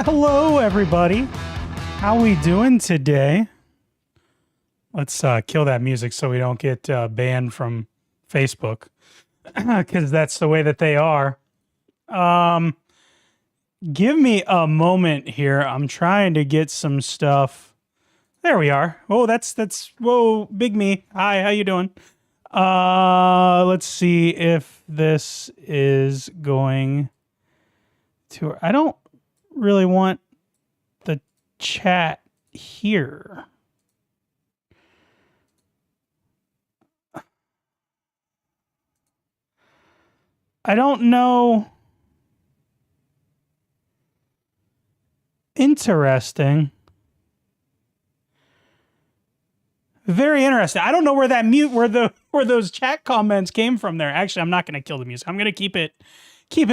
Hello, everybody. How we doing today? Let's kill that music so we don't get banned from Facebook, because that's the way that they are. Give me a moment here. I'm trying to get some stuff. There we are. Oh, that's whoa, big me. Hi, how you doing? Let's see if this is going to. I don't really want the chat here. I don't know. Interesting. Very interesting. I don't know where that where those chat comments came from there. Actually, I'm not going to kill the music. I'm going to keep it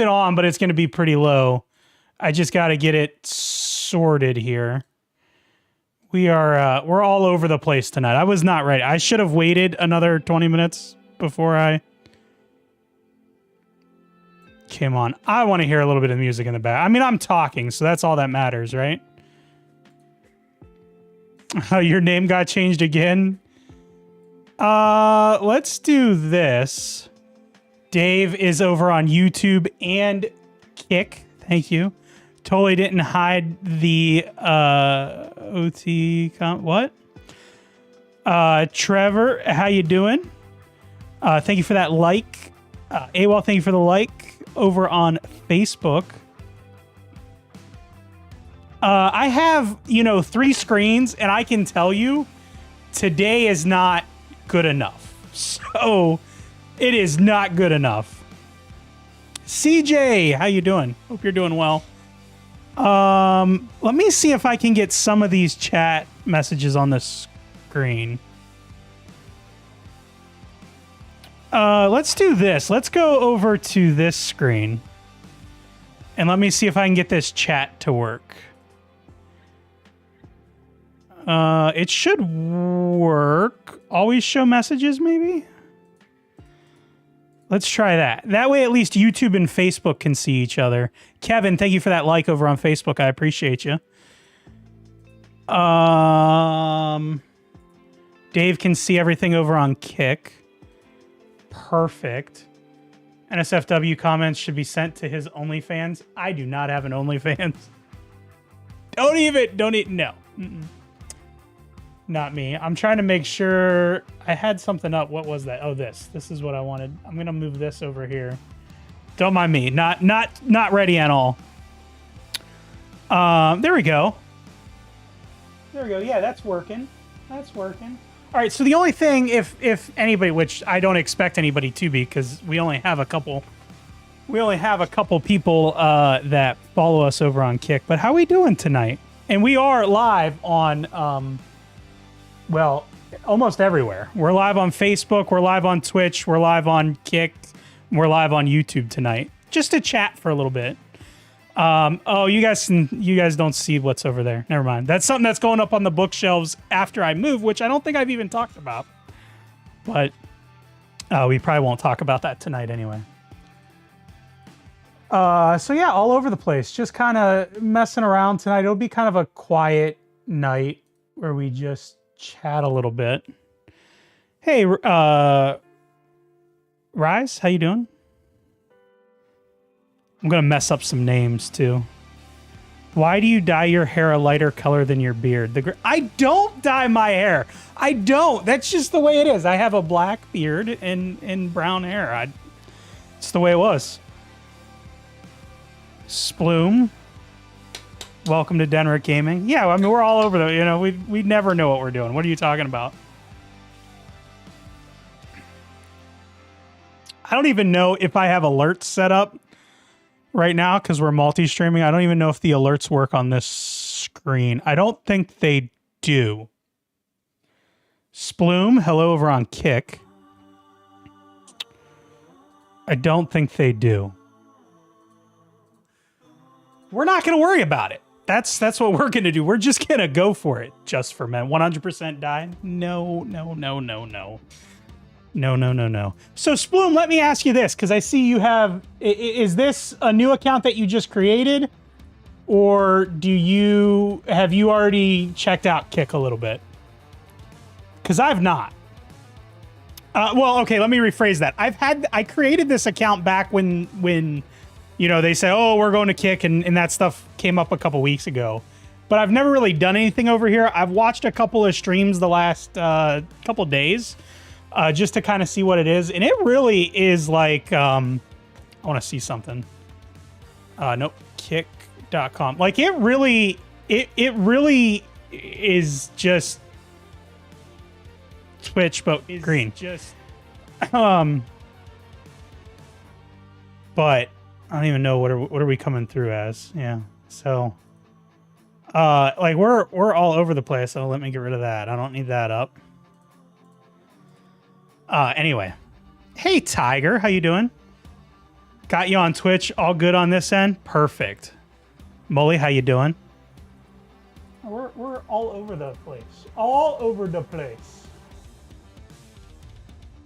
on, but it's going to be pretty low. I just got to get it sorted here. We're all over the place tonight. I was not ready. I should have waited another 20 minutes before I came on. I want to hear a little bit of music in the back. I mean, I'm talking, so that's all that matters, right? Your name got changed again? Let's do this. Dave is over on YouTube and Kick. Thank you. Totally didn't hide the OT what? Trevor, how you doing? Thank you for that like. AWOL, thank you for the like over on Facebook. I have, 3 screens, and I can tell you today is not good enough. So it is not good enough. CJ, how you doing? Hope you're doing well. Let me see if I can get some of these chat messages on the screen. Let's do this. Let's go over to this screen. And let me see if I can get this chat to work. It should work. Always show messages, maybe? Let's try that. That way, at least YouTube and Facebook can see each other. Kevin, thank you for that like over on Facebook. I appreciate you. Dave can see everything over on Kick. Perfect. NSFW comments should be sent to his OnlyFans. I do not have an OnlyFans. Don't even, no. Not me. I'm trying to make sure I had something up. What was that? Oh, this is what I wanted. I'm going to move this over here. Don't mind me. Not ready at all. There we go. There we go. Yeah, that's working. That's working. All right. So the only thing, if anybody, which I don't expect anybody to be, because we only have a couple people that follow us over on Kick. But how are we doing tonight? And we are live on, well, almost everywhere. We're live on Facebook. We're live on Twitch. We're live on Kick. We're live on YouTube tonight, just to chat for a little bit. Oh, you guys don't see what's over there. Never mind. That's something that's going up on the bookshelves after I move, which I don't think I've even talked about. But we probably won't talk about that tonight anyway. So yeah, all over the place. Just kind of messing around tonight. It'll be kind of a quiet night where we just chat a little bit. Hey, Rise, how you doing? I'm going to mess up some names, too. Why do you dye your hair a lighter color than your beard? I don't dye my hair. I don't. That's just the way it is. I have a black beard and brown hair. It's the way it was. Sploom. Welcome to Dennrick Gaming. Yeah, I mean, we're all over we never know what we're doing. What are you talking about? I don't even know if I have alerts set up right now because we're multi-streaming. I don't even know if the alerts work on this screen. I don't think they do. Sploom, hello over on Kick. I don't think they do. We're not going to worry about it. That's what we're going to do. We're just going to go for it. Just for men. 100% die? No. So, Sploom, let me ask you this, because I see you have... Is this a new account that you just created? or have you already checked out Kick a little bit? Because I've not. Well, okay, let me rephrase that. I created this account back when they say, oh, we're going to Kick, and that stuff came up a couple weeks ago. But I've never really done anything over here. I've watched a couple of streams the last couple days just to kind of see what it is. And it really is like, I want to see something. Nope, kick.com. Like it really is just Twitch, but green. But I don't even know what are we coming through as. Yeah. So like we're all over the place, so let me get rid of that. I don't need that up. Anyway. Hey Tiger, how you doing? Got you on Twitch, all good on this end? Perfect. Molly, how you doing? We're all over the place. All over the place.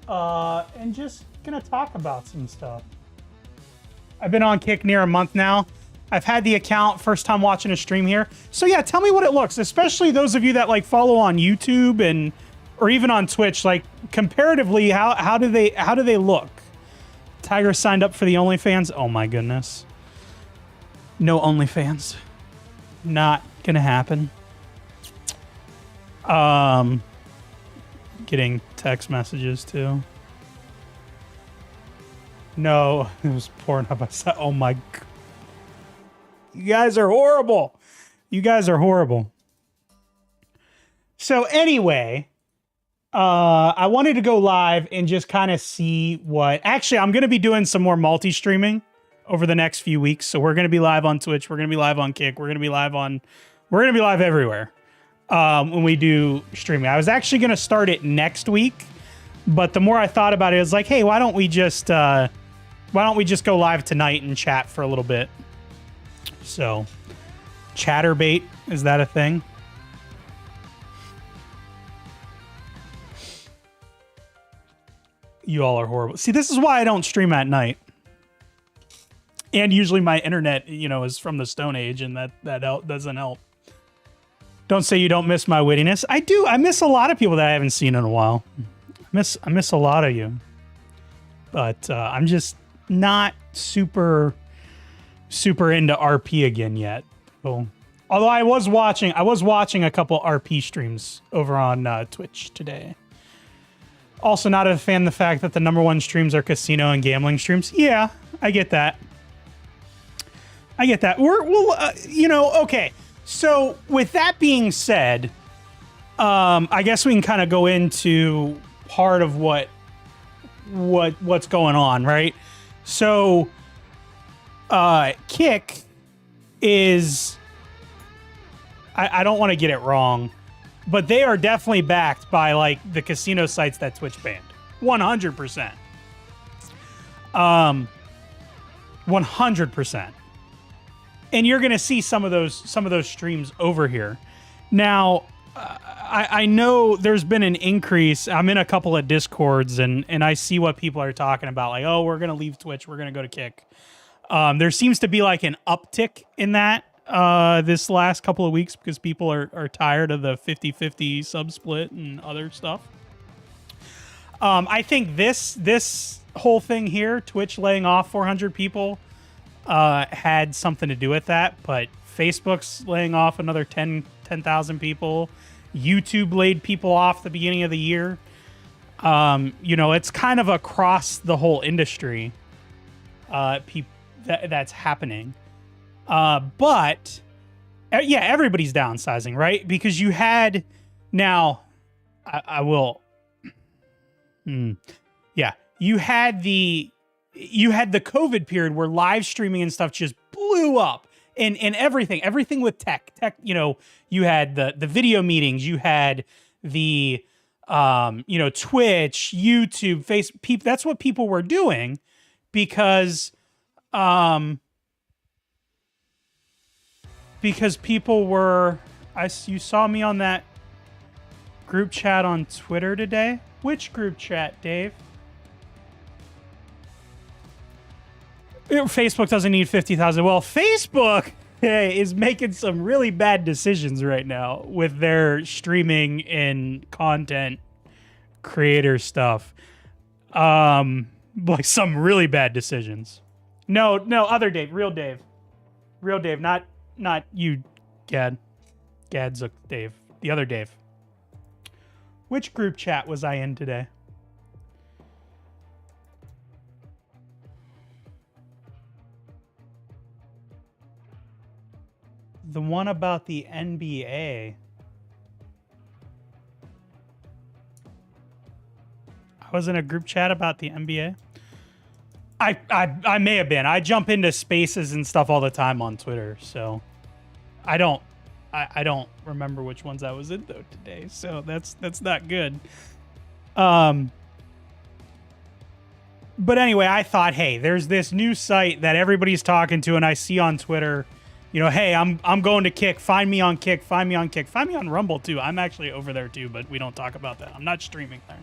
And just gonna talk about some stuff. I've been on Kick near a month now. I've had the account, first time watching a stream here. So yeah, tell me what it looks, especially those of you that like follow on YouTube or even on Twitch. Like comparatively, how do they look? Tiger signed up for the OnlyFans. Oh my goodness. No OnlyFans. Not gonna happen. Getting text messages too. No, it was Pornhub. I said, oh my God. You guys are horrible. You guys are horrible. So anyway, I wanted to go live and just kind of see what... Actually, I'm going to be doing some more multi-streaming over the next few weeks. So we're going to be live on Twitch. We're going to be live on Kick. We're going to be live everywhere when we do streaming. I was actually going to start it next week, but the more I thought about it, I was like, hey, why don't we just go live tonight and chat for a little bit? So, chatterbait, is that a thing? You all are horrible. See, this is why I don't stream at night. And usually my internet, is from the Stone Age, and that doesn't help. Don't say you don't miss my wittiness. I do. I miss a lot of people that I haven't seen in a while. I miss a lot of you. But I'm just not super into RP again yet. So, although I was watching a couple RP streams over on Twitch today. Also not a fan of the fact that the #1 streams are casino and gambling streams. Yeah, I get that. Okay. So with that being said, I guess we can kind of go into part of what's going on, right? So Kick is, I don't want to get it wrong, but they are definitely backed by like the casino sites that Twitch banned. 100%. 100%. And you're going to see some of those streams over here. Now, I know there's been an increase. I'm in a couple of Discords and I see what people are talking about. Like, oh, we're going to leave Twitch. We're going to go to Kick. There seems to be like an uptick in that this last couple of weeks because people are tired of the 50-50 sub split and other stuff. I think this whole thing here, Twitch laying off 400 people, had something to do with that. But Facebook's laying off another 10,000 people. YouTube laid people off the beginning of the year. It's kind of across the whole industry. That's happening. But yeah, everybody's downsizing, right? Because you had now, yeah, you had the COVID period where live streaming and stuff just blew up, and everything with tech, you had the video meetings, you had the Twitch, YouTube, Facebook. That's what people were doing because people were. You saw me on that group chat on Twitter today. Which group chat, Dave? Facebook doesn't need 50,000. Well, Facebook is making some really bad decisions right now with their streaming and content creator stuff. Like some really bad decisions. No, other Dave, real Dave, not you, Gad. Gad's a Dave, the other Dave. Which group chat was I in today? The one about the NBA. I was in a group chat about the NBA. I may have been. I jump into spaces and stuff all the time on Twitter, so I don't remember which ones I was in though today. So that's not good. But anyway, I thought, hey, there's this new site that everybody's talking to, and I see on Twitter, you know, hey, I'm going to Kick. Find me on Kick. Find me on Kick. Find me on Rumble too. I'm actually over there too, but we don't talk about that. I'm not streaming there.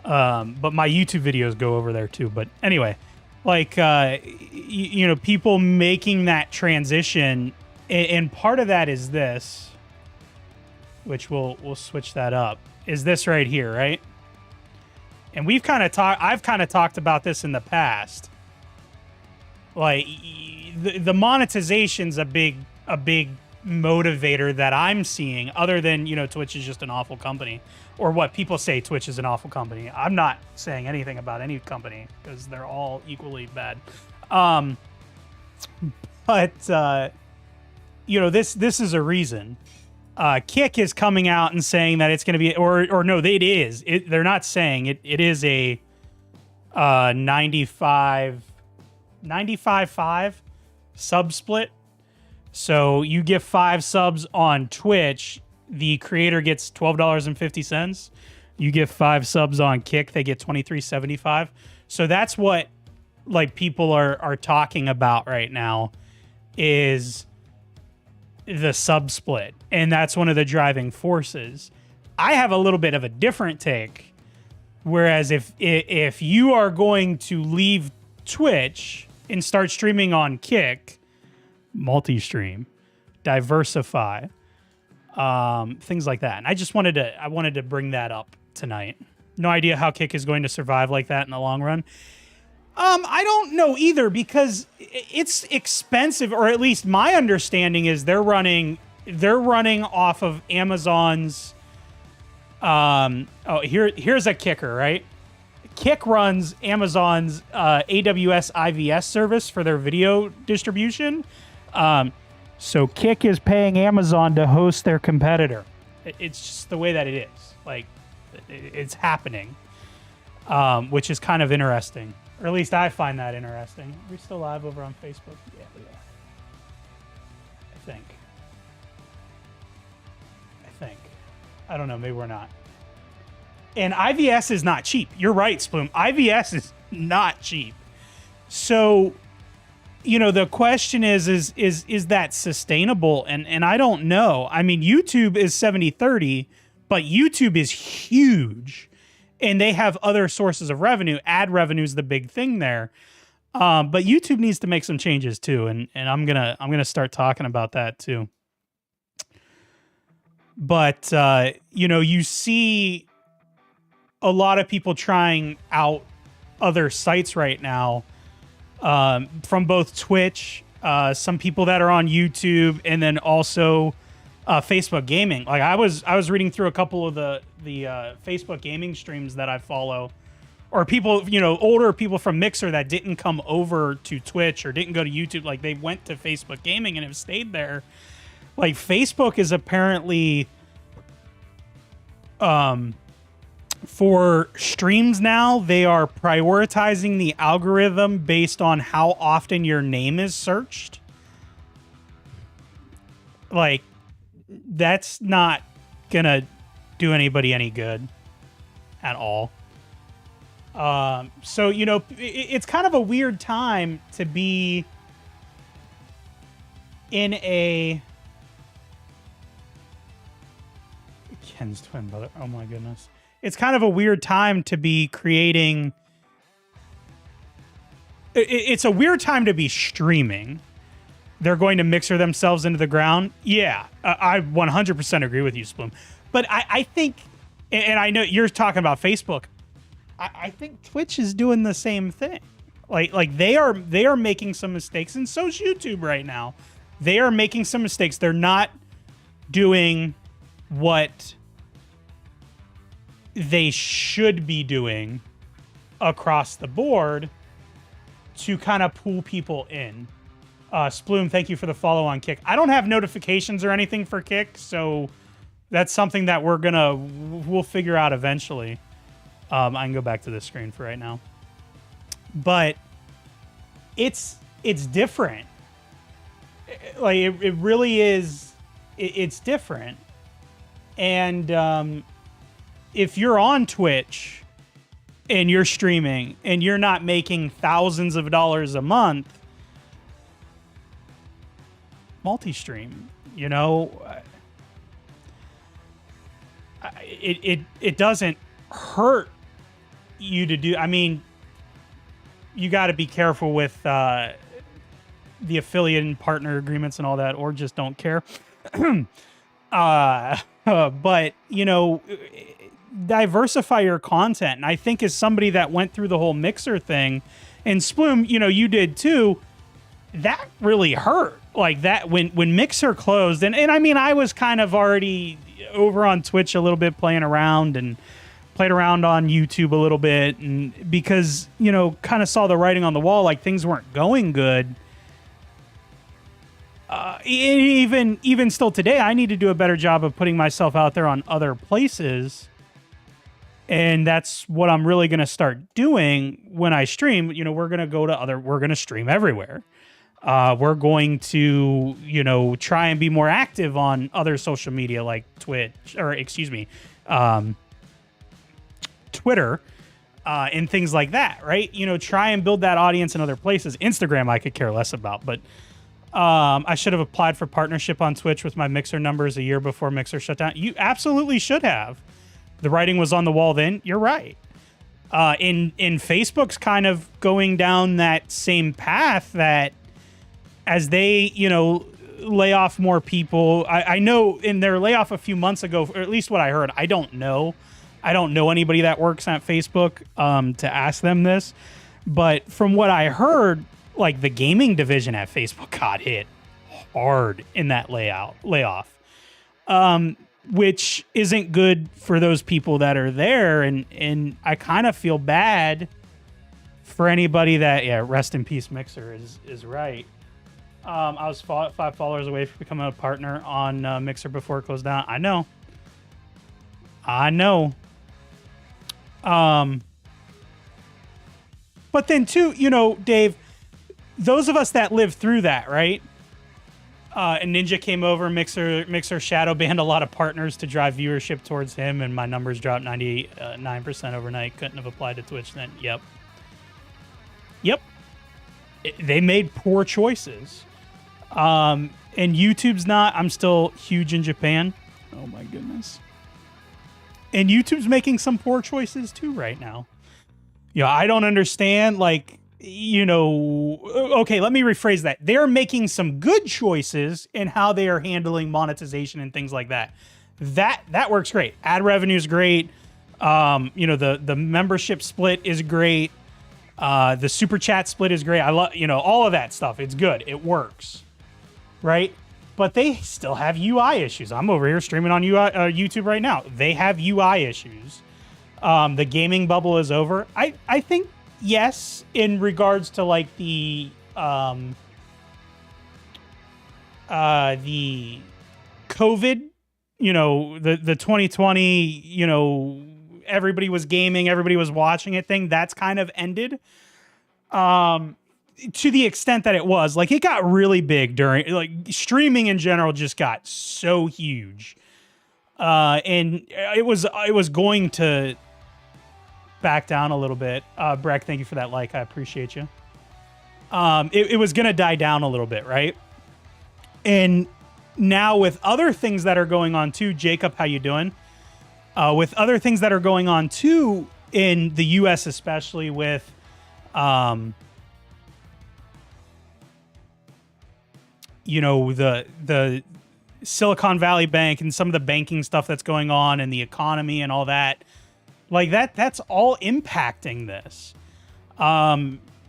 But my YouTube videos go over there too. But anyway, like, you know, people making that transition, and part of that is this, which we'll switch that up, is this right here, right? And I've kind of talked about this in the past. Like, the monetization's a big motivator that I'm seeing, other than, you know, Twitch is just an awful company, or what people say Twitch is an awful company. I'm not saying anything about any company because they're all equally bad. But you know, this is a reason. Kick is coming out and saying that it's going to be, or no, it is. They're not saying it. It is a 95.5 sub split. So you get 5 subs on Twitch, the creator gets $12.50. You get 5 subs on Kick, they get $23.75. So that's what, like, people are talking about right now, is the sub split, and that's one of the driving forces. I have a little bit of a different take. Whereas if you are going to leave Twitch and start streaming on Kick, multi-stream, diversify, things like that. And I wanted to bring that up tonight. No idea how Kick is going to survive like that in the long run. I don't know either, because it's expensive, or at least my understanding is they're running off of Amazon's. Here's a kicker, right? Kick runs Amazon's AWS IVS service for their video distribution. So Kick is paying Amazon to host their competitor. It's just the way that it is. Like, it's happening, which is kind of interesting. Or at least I find that interesting. Are we still live over on Facebook? Yeah, we are. I think. I don't know. Maybe we're not. And IVS is not cheap. You're right, Sploom. IVS is not cheap. So, you know, the question is that sustainable? And I don't know. I mean, YouTube is 70-30, but YouTube is huge. And they have other sources of revenue. Ad revenue is the big thing there. But YouTube needs to make some changes too. And I'm gonna start talking about that too. But you know, you see a lot of people trying out other sites right now, from both Twitch, some people that are on YouTube, and then also Facebook gaming. Like, I was reading through a couple of the Facebook gaming streams that I follow, or people, you know, older people from Mixer that didn't come over to Twitch or didn't go to YouTube. Like, they went to Facebook gaming and have stayed there. Like, Facebook is apparently, for streams now, they are prioritizing the algorithm based on how often your name is searched. Like, that's not gonna do anybody any good at all. So, you know, it's kind of a weird time to be in a... Ken's twin brother. Oh my goodness. It's kind of a weird time to be creating... It's a weird time to be streaming, they're going to mixer themselves into the ground. Yeah, I 100% agree with you, Sploom. But I think, and I know you're talking about Facebook, I think Twitch is doing the same thing. Like they are making some mistakes, and so's YouTube right now. They are making some mistakes. They're not doing what they should be doing across the board to kind of pull people in. Sploom, thank you for the follow on Kick. I don't have notifications or anything for Kick, so that's something that we'll figure out eventually. I can go back to this screen for right now. But it's different. Like it really is. It's different. And if you're on Twitch and you're streaming and you're not making thousands of dollars a month, multi-stream, you know, it doesn't hurt you to do. I mean, you got to be careful with the affiliate and partner agreements and all that, or just don't care. But you know, diversify your content. And I think as somebody that went through the whole Mixer thing, and Sploom, you know, you did too, that really hurt. Like that when Mixer closed, and I mean, I was kind of already over on Twitch a little bit, playing around, and played around on YouTube a little bit, and because, you know, kind of saw the writing on the wall, like things weren't going good. Even still today, I need to do a better job of putting myself out there on other places. And that's what I'm really going to start doing when I stream. You know, we're going to stream everywhere. We're going to, you know, try and be more active on other social media like Twitter, and things like that, right? You know, try and build that audience in other places. Instagram, I could care less about, but I should have applied for partnership on Twitch with my Mixer numbers a year before Mixer shut down. You absolutely should have. The writing was on the wall then. You're right. In Facebook's kind of going down that same path, that as they, you know, lay off more people. I know in their layoff a few months ago, or at least what I heard, I don't know anybody that works at Facebook to ask them this. But from what I heard, like the gaming division at Facebook got hit hard in that layoff, which isn't good for those people that are there. And I kind of feel bad for anybody that, yeah, rest in peace, Mixer is right. I was 5 followers away from becoming a partner on Mixer before it closed down. I know. But then too, you know, Dave, those of us that lived through that, right? And Ninja came over, Mixer shadow banned a lot of partners to drive viewership towards him, and my numbers dropped 99% overnight. Couldn't have applied to Twitch then. Yep. They made poor choices. And YouTube's not. I'm still huge in Japan. Oh my goodness. And YouTube's making some poor choices too right now. You know, I don't understand, like, you know, okay, let me rephrase that. They're making some good choices in how they are handling monetization and things like that. That works great. Ad revenue is great. You know, the membership split is great. The super chat split is great. I love, you know, all of that stuff. It's good. It works. Right? But they still have UI issues. I'm over here streaming on YouTube right now. They have UI issues. The gaming bubble is over. I think, yes, in regards to like the COVID, you know, the 2020, you know, everybody was gaming, everybody was watching it thing, that's kind of ended. To the extent that it was, like, it got really big during, like, streaming in general just got so huge. And it was going to back down a little bit. Breck, thank you for that like. I appreciate you. It was going to die down a little bit, right? And now with other things that are going on too, Jacob, how you doing? With other things that are going on too in the U.S., especially with the Silicon Valley Bank and some of the banking stuff that's going on and the economy and all that, like that's all impacting this.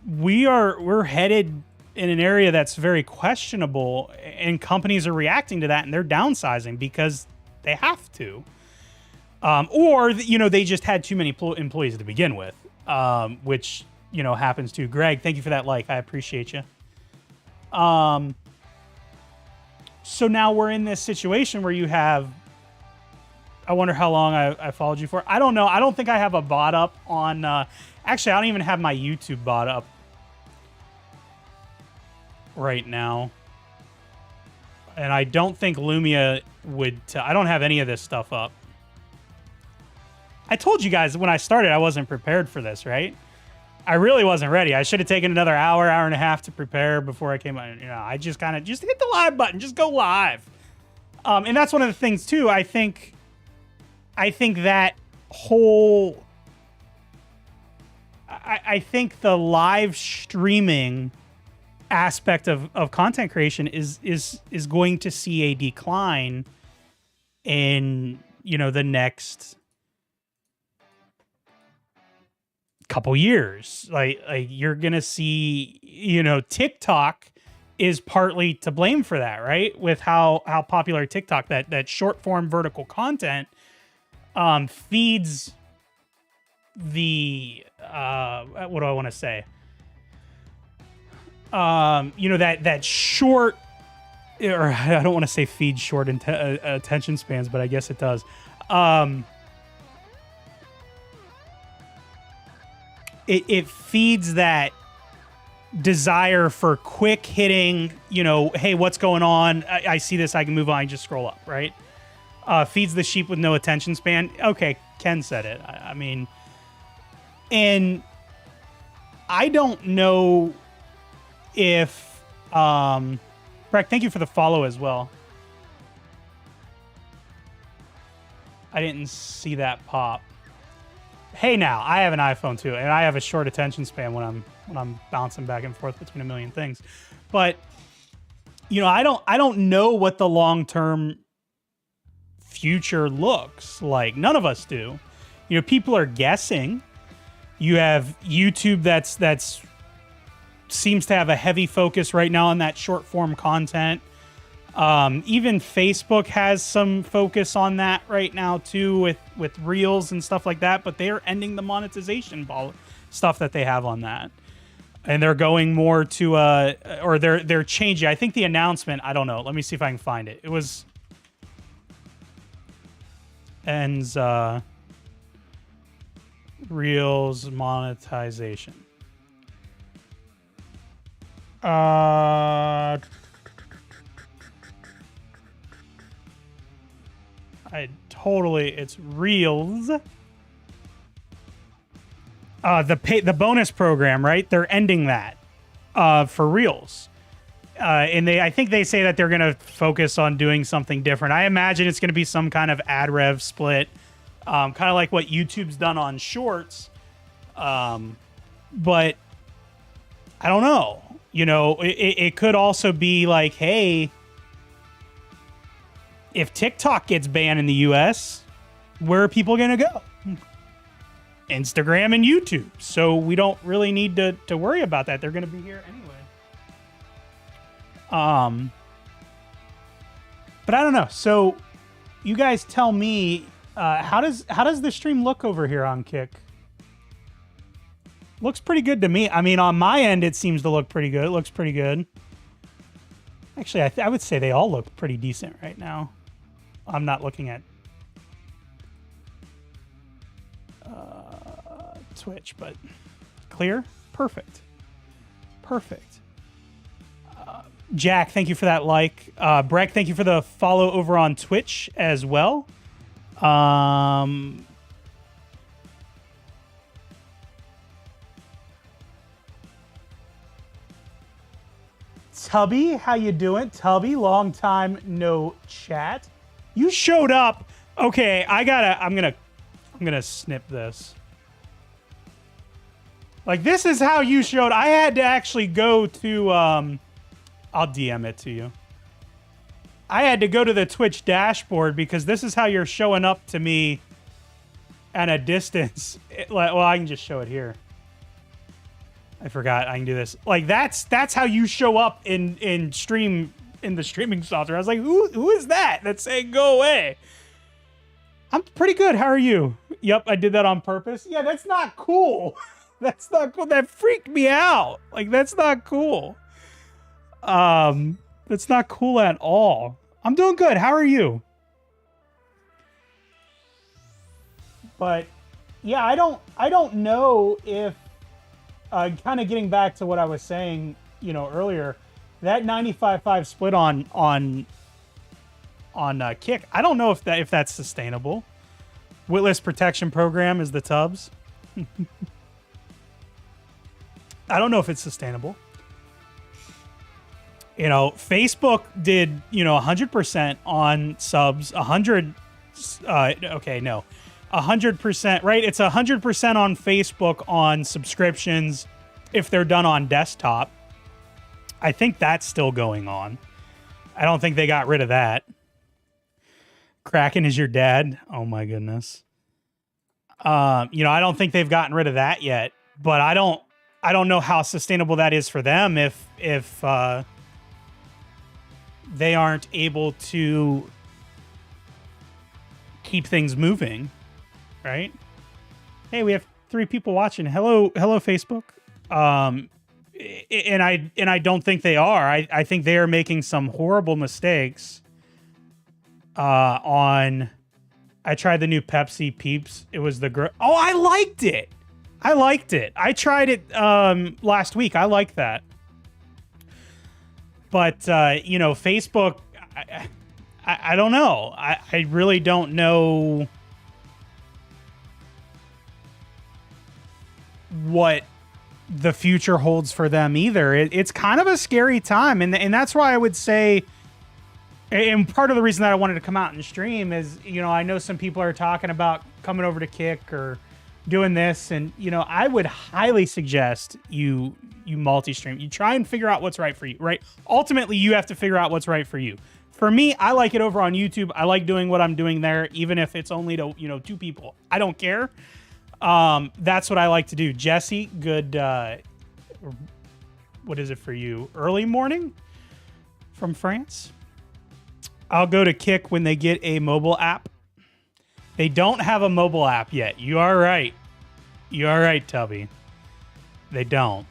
We're headed in an area that's very questionable, and companies are reacting to that and they're downsizing because they have to. Or they just had too many employees to begin with, which, happens too. Greg, thank you for that like. I appreciate you. So now we're in this situation where you have, I wonder how long I followed you for. I don't know. I don't think I have a bot up on, actually, I don't even have my YouTube bot up right now. And I don't think Lumia would, I don't have any of this stuff up. I told you guys when I started, I wasn't prepared for this, right? I really wasn't ready. I should have taken another hour and a half to prepare before I came on. I just kind of just hit the live button, just go live. And that's one of the things too. I think that whole, I think the live streaming aspect of content creation is going to see a decline in, the next couple years. Like you're gonna see, TikTok is partly to blame for that, right? With how popular TikTok, that short form vertical content feeds the what do I want to say? That short, or I don't want to say feed short attention spans, but I guess it does. It feeds that desire for quick hitting, hey, what's going on? I see this, I can move on, I just scroll up, right? Feeds the sheep with no attention span. Okay, Ken said it. I mean, and I don't know if, Breck, thank you for the follow as well. I didn't see that pop. Hey, now I have an iPhone too, and I have a short attention span when I'm bouncing back and forth between a million things. But I don't know what the long-term future looks like. None of us do. People are guessing. You have YouTube that's seems to have a heavy focus right now on that short form content. Even Facebook has some focus on that right now too, with Reels and stuff like that, but they are ending the monetization stuff that they have on that. And they're going more to or they're changing. I think the announcement, I don't know. Let me see if I can find it. It was ends Reels monetization. It's Reels. The bonus program, right? They're ending that for Reels. And I think they say that they're going to focus on doing something different. I imagine it's going to be some kind of ad rev split, kind of like what YouTube's done on Shorts. But I don't know. It could also be like, hey, if TikTok gets banned in the US, where are people going to go? Instagram and YouTube. So we don't really need to worry about that. They're going to be here anyway. But I don't know. So you guys tell me, how does the stream look over here on Kick? Looks pretty good to me. I mean, on my end, it seems to look pretty good. It looks pretty good. Actually, I would say they all look pretty decent right now. I'm not looking at Twitch, but clear? Perfect. Jack, thank you for that like. Breck, thank you for the follow over on Twitch as well. Tubby, how you doing? Tubby, long time no chat. You showed up. Okay, I'm gonna snip this. Like, this is how you showed. I had to actually go to, I'll DM it to you. I had to go to the Twitch dashboard because this is how you're showing up to me at a distance. Well, I can just show it here. I forgot I can do this. Like that's how you show up in the streaming software. I was like, who is that that's saying go away? I'm pretty good. How are you? Yep, I did that on purpose. Yeah, that's not cool. That's not cool. That freaked me out. Like that's not cool. That's not cool at all. I'm doing good. How are you? But yeah, I don't know if kind of getting back to what I was saying, earlier, that 95-5 split on Kick. I don't know if that's sustainable. Witless protection program is the Tubs. I don't know if it's sustainable. Facebook did 100% on subs, 100. Okay, no. 100%, right? It's 100% on Facebook on subscriptions if they're done on desktop. I think that's still going on. I don't think they got rid of that. Kraken is your dad. Oh my goodness. I don't think they've gotten rid of that yet, but I don't know how sustainable that is for them if they aren't able to keep things moving. Right? Hey, we have 3 people watching. Hello, Facebook. And I don't think they are. I think they are making some horrible mistakes. I tried the new Pepsi Peeps. It was the Oh, I liked it. I tried it last week. I liked that. But Facebook. I don't know. I really don't know what the future holds for them either. It's kind of a scary time, and that's why I would say, and part of the reason that I wanted to come out and stream is, I know some people are talking about coming over to Kick or doing this, and I would highly suggest you multi-stream. You try and figure out what's right for you, right? Ultimately, you have to figure out what's right for you. For me, I like it over on YouTube. I like doing what I'm doing there, even if it's only to 2 people. I don't care. That's what I like to do. Jesse, good, what is it for you? Early morning from France? I'll go to Kick when they get a mobile app. They don't have a mobile app yet. You are right. You are right, Tubby. They don't.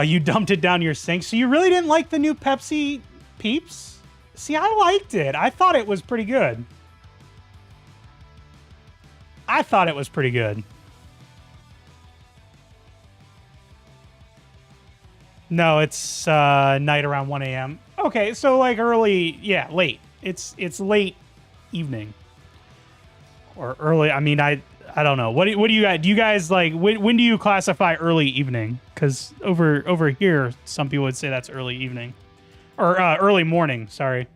You dumped it down your sink. So you really didn't like the new Pepsi Peeps? See, I liked it. I thought it was pretty good. No, it's night around 1 a.m. Okay, so like early, yeah, late. It's late evening or early. I mean, I don't know. What do you guys? Do you guys like when do you classify early evening? Because over here, some people would say that's early evening or early morning. Sorry,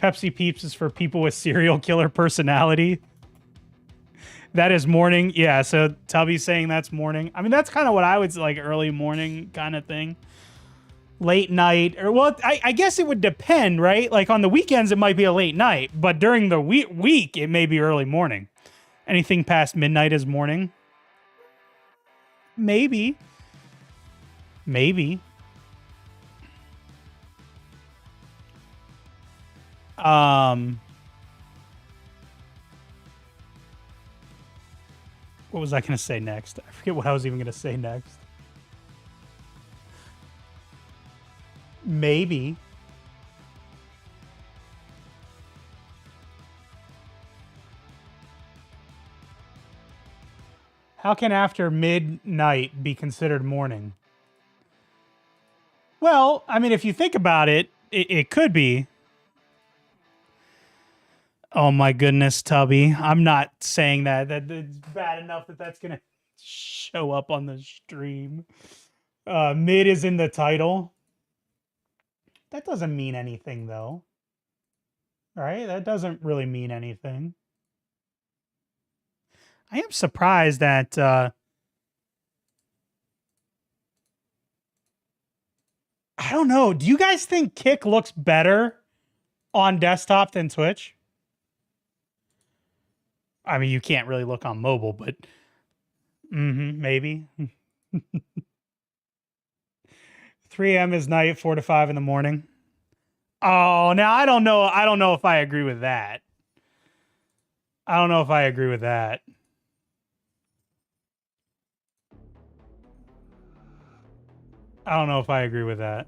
Pepsi Peeps is for people with serial killer personality. That is morning. Yeah, so Tubby's saying that's morning. I mean, that's kind of what I would say, like early morning kind of thing. Late night, or well, I guess it would depend, right? Like on the weekends, it might be a late night, but during the week, it may be early morning. Anything past midnight is morning. Maybe. What was I going to say next? I forget what I was even going to say next. Maybe. How can after midnight be considered morning? Well, I mean, if you think about it, it could be. Oh my goodness, Tubby. I'm not saying that. It's bad enough that that's going to show up on the stream. Mid is in the title. That doesn't mean anything, though. Right? That doesn't really mean anything. I am surprised that... I don't know. Do you guys think Kick looks better on desktop than Twitch? I mean, you can't really look on mobile, but maybe. 3 a.m. is night, 4 to 5 in the morning. Oh, now I don't know. I don't know if I agree with that. I don't know if I agree with that. I don't know if I agree with that.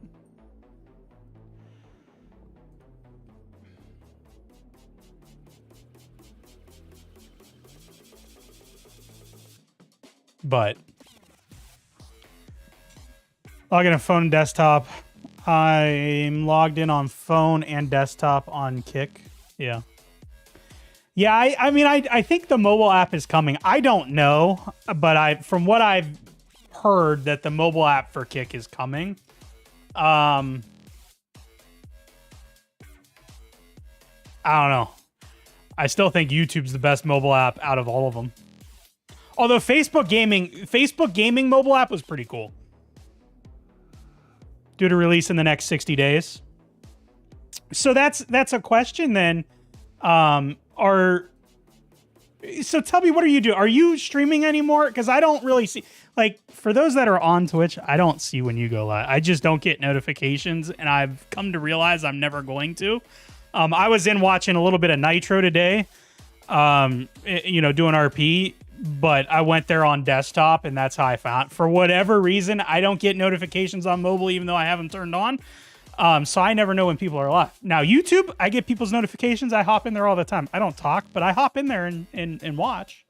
But log in on phone and desktop. I'm logged in on phone and desktop on Kick. Yeah. Yeah, I mean, I think the mobile app is coming. I don't know, but from what I've heard that the mobile app for Kick is coming. I don't know. I still think YouTube's the best mobile app out of all of them. Although Facebook gaming mobile app was pretty cool. Due to release in the next 60 days. So that's a question then. So tell me, what are you doing? Are you streaming anymore? Because I don't really see, like, for those that are on Twitch, I don't see when you go live. I just don't get notifications, and I've come to realize I'm never going to. I was in watching a little bit of Nitro today, doing RP, but I went there on desktop, and that's how I found. For whatever reason, I don't get notifications on mobile, even though I have them turned on. So I never know when people are live. Now, YouTube, I get people's notifications. I hop in there all the time. I don't talk, but I hop in there and watch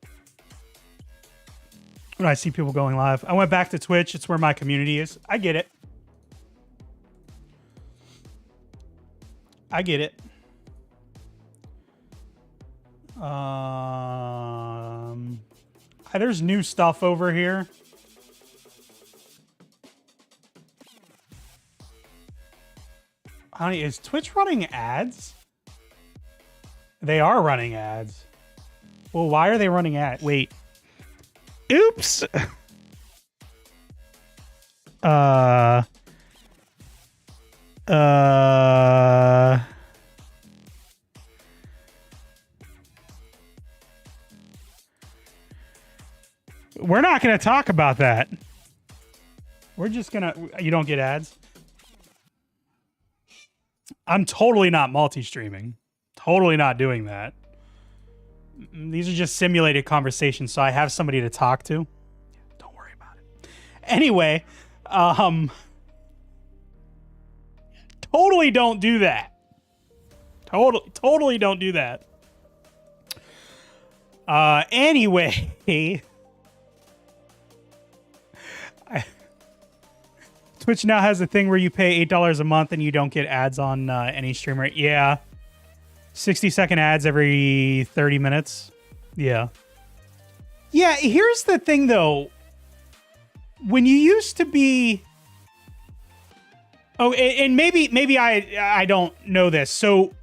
when I see people going live. I went back to Twitch. It's where my community is. I get it. I get it. There's new stuff over here. Honey, is Twitch running ads? They are running ads. Well, why are they running ads? Wait. Oops. We're not going to talk about that. We're just going to... You don't get ads? I'm totally not multi-streaming. Totally not doing that. These are just simulated conversations, so I have somebody to talk to. Don't worry about it. Anyway, totally don't do that. Totally don't do that. Anyway... Twitch now has a thing where you pay $8 a month and you don't get ads on any streamer. Yeah. 60-second ads every 30 minutes. Yeah. Yeah, here's the thing, though. When you used to be... Oh, and maybe I don't know this. So,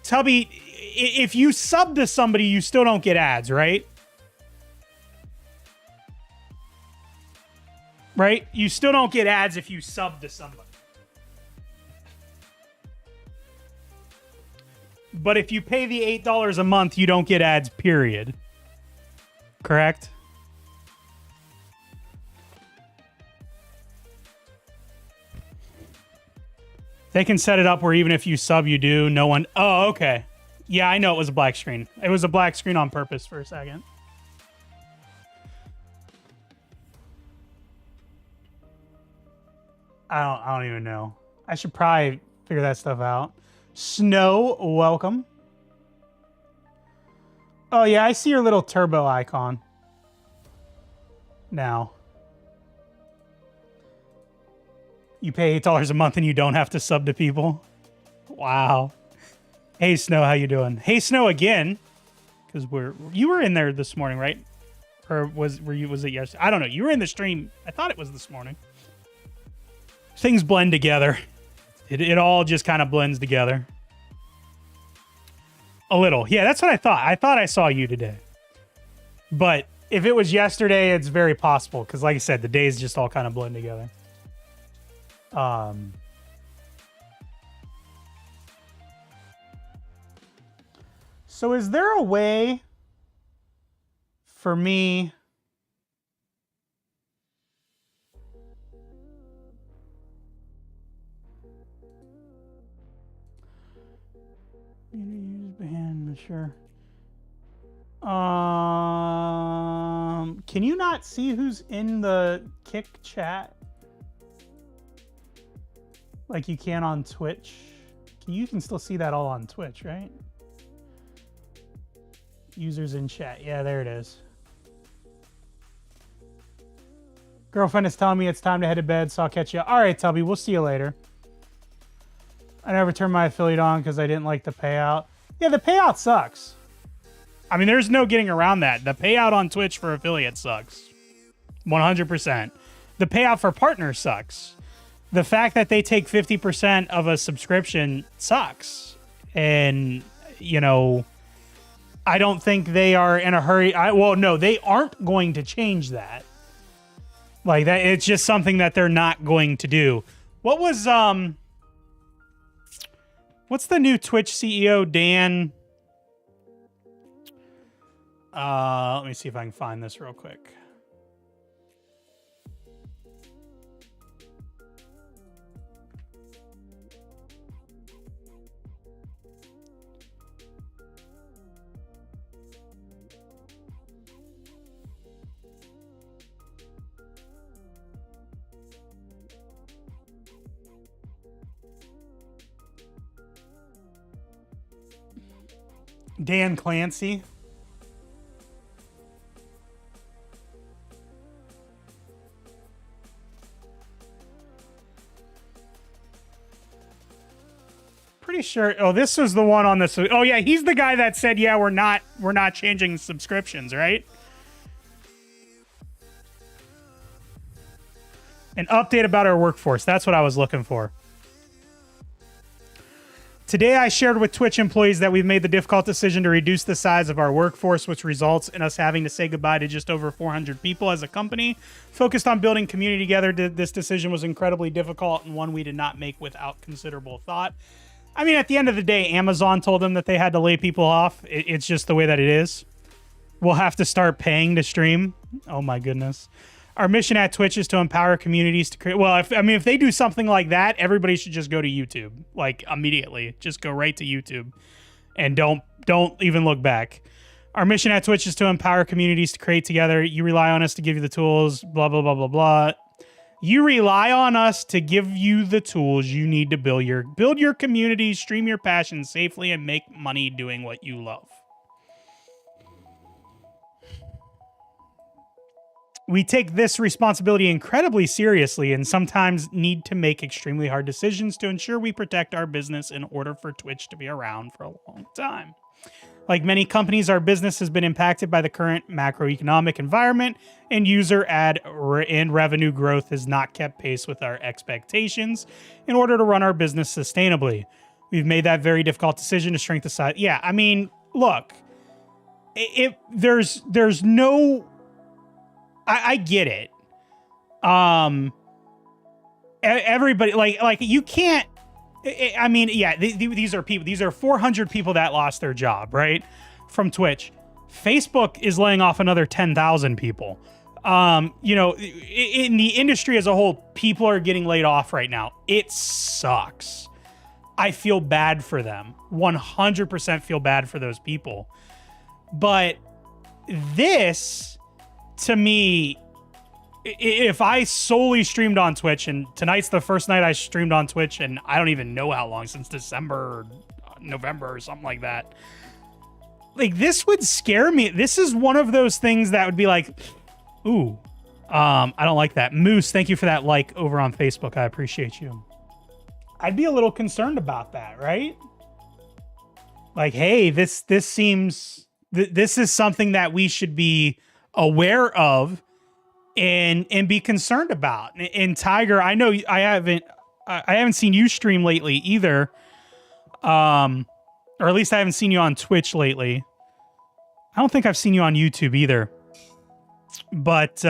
tell me, if you sub to somebody, you still don't get ads, right? Right? You still don't get ads if you sub to somebody. But if you pay the $8 a month, you don't get ads, period. Correct? They can set it up where even if you sub, you do. No one... Oh, okay. Yeah, I know it was a black screen. It was a black screen on purpose for a second. I don't even know. I should probably figure that stuff out. Snow, welcome. Oh, yeah, I see your little turbo icon. Now. You pay $8 a month and you don't have to sub to people? Wow. Hey, Snow, how you doing? Hey, Snow again. Because you were in there this morning, right? Or was it yesterday? I don't know. You were in the stream. I thought it was this morning. Things blend together. It all just kind of blends together. A little. Yeah, that's what I thought. I thought I saw you today. But if it was yesterday, it's very possible. Because like I said, the days just all kind of blend together. So is there a way for me sure. Can you not see who's in the Kick chat? Like you can on Twitch? You can still see that all on Twitch, right? Users in chat. Yeah, there it is. Girlfriend is telling me it's time to head to bed, so I'll catch you. All right, Tubby, we'll see you later. I never turned my affiliate on because I didn't like the payout. Yeah, the payout sucks. I mean, there's no getting around that. The payout on Twitch for affiliate sucks. 100%. The payout for partners sucks. The fact that they take 50% of a subscription sucks. And, you know, I don't think they are in a hurry. Well, no, they aren't going to change that. Like that, it's just something that they're not going to do. What was what's the new Twitch CEO, Dan? Let me see if I can find this real quick. Dan Clancy. Pretty sure. Oh, this was the one on this. Oh yeah, he's the guy that said, "Yeah, we're not changing subscriptions, right?" An update about our workforce. That's what I was looking for. Today, I shared with Twitch employees that we've made the difficult decision to reduce the size of our workforce, which results in us having to say goodbye to just over 400 people as a company. Focused on building community together, this decision was incredibly difficult and one we did not make without considerable thought. I mean, at the end of the day, Amazon told them that they had to lay people off. It's just the way that it is. We'll have to start paying to stream. Oh, my goodness. Our mission at Twitch is to empower communities to create. Well, if they do something like that, everybody should just go to YouTube, like immediately. Just go right to YouTube, and don't even look back. Our mission at Twitch is to empower communities to create together. You rely on us to give you the tools. Blah blah blah blah blah. You rely on us to give you the tools you need to build your community, stream your passion safely, and make money doing what you love. We take this responsibility incredibly seriously and sometimes need to make extremely hard decisions to ensure we protect our business in order for Twitch to be around for a long time. Like many companies, our business has been impacted by the current macroeconomic environment, and user ad and revenue growth has not kept pace with our expectations in order to run our business sustainably. We've made that very difficult decision to shrink the size. Yeah, I mean, look, there's no... I get it. Everybody like you can't. I mean, yeah, these are people. These are 400 people that lost their job, right, from Twitch. Facebook is laying off another 10,000 people. You know, in the industry as a whole, people are getting laid off right now. It sucks. I feel bad for them. 100% feel bad for those people. But this, to me, if I solely streamed on Twitch, and tonight's the first night I streamed on Twitch, and I don't even know how long, since December or November or something like that. Like, this would scare me. This is one of those things that would be like, ooh, I don't like that. Moose, thank you for that like over on Facebook. I appreciate you. I'd be a little concerned about that, right? Like, hey, this seems, this is something that we should be aware of and be concerned about. And Tiger, I know I haven't seen you stream lately either. Or at least I haven't seen you on Twitch lately. I don't think I've seen you on YouTube either. But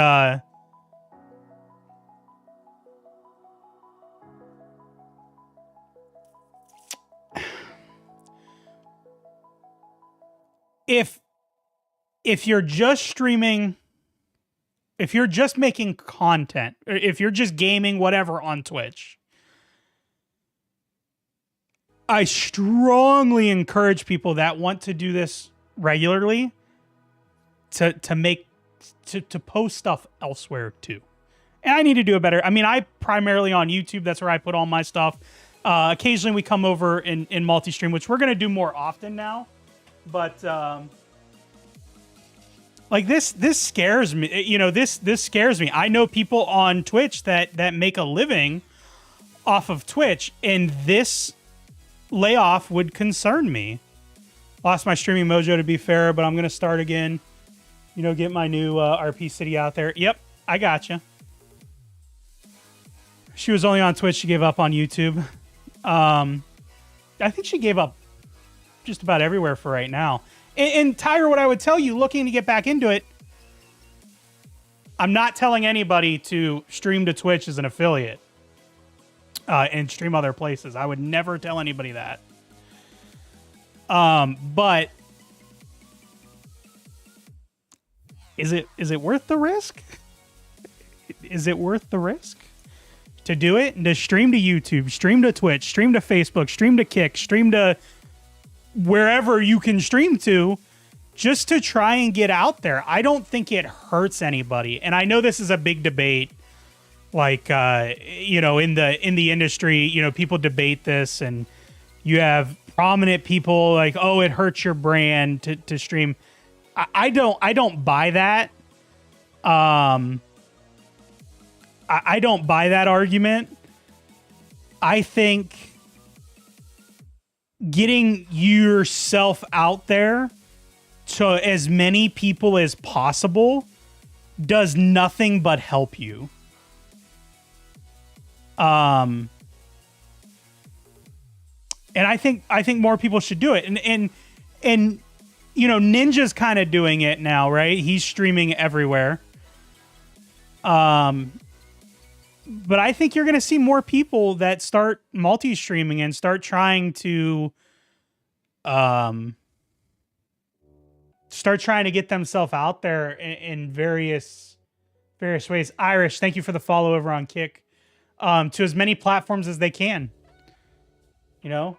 if you're just streaming, if you're just making content, or if you're just gaming, whatever, on Twitch, I strongly encourage people that want to do this regularly to post stuff elsewhere too. And I need to do it better. I mean, I primarily on YouTube, that's where I put all my stuff. Occasionally we come over in multi-stream, which we're going to do more often now. But like this scares me. You know, this scares me. I know people on Twitch that make a living off of Twitch, and this layoff would concern me. Lost my streaming mojo, to be fair, but I'm going to start again. You know, get my new RP City out there. Yep, I gotcha. She was only on Twitch. She gave up on YouTube. I think she gave up just about everywhere for right now. And Tiger, what I would tell you, looking to get back into it, I'm not telling anybody to stream to Twitch as an affiliate and stream other places. I would never tell anybody that. But is it worth the risk? Is it worth the risk to do it and to stream to YouTube, stream to Twitch, stream to Facebook, stream to Kick, stream to wherever you can stream to, just to try and get out there? I don't think it hurts anybody. And I know this is a big debate, like, you know, in the industry, you know, people debate this, and you have prominent people like, oh, it hurts your brand to stream. I don't buy that. I don't buy that argument. I think getting yourself out there to as many people as possible does nothing but help you. And I think more people should do it. And you know, Ninja's kind of doing it now, right? He's streaming everywhere. But I think you're going to see more people that start multi-streaming and start trying to get themselves out there in various ways. Irish, thank you for the follow over on Kick. To as many platforms as they can. You know,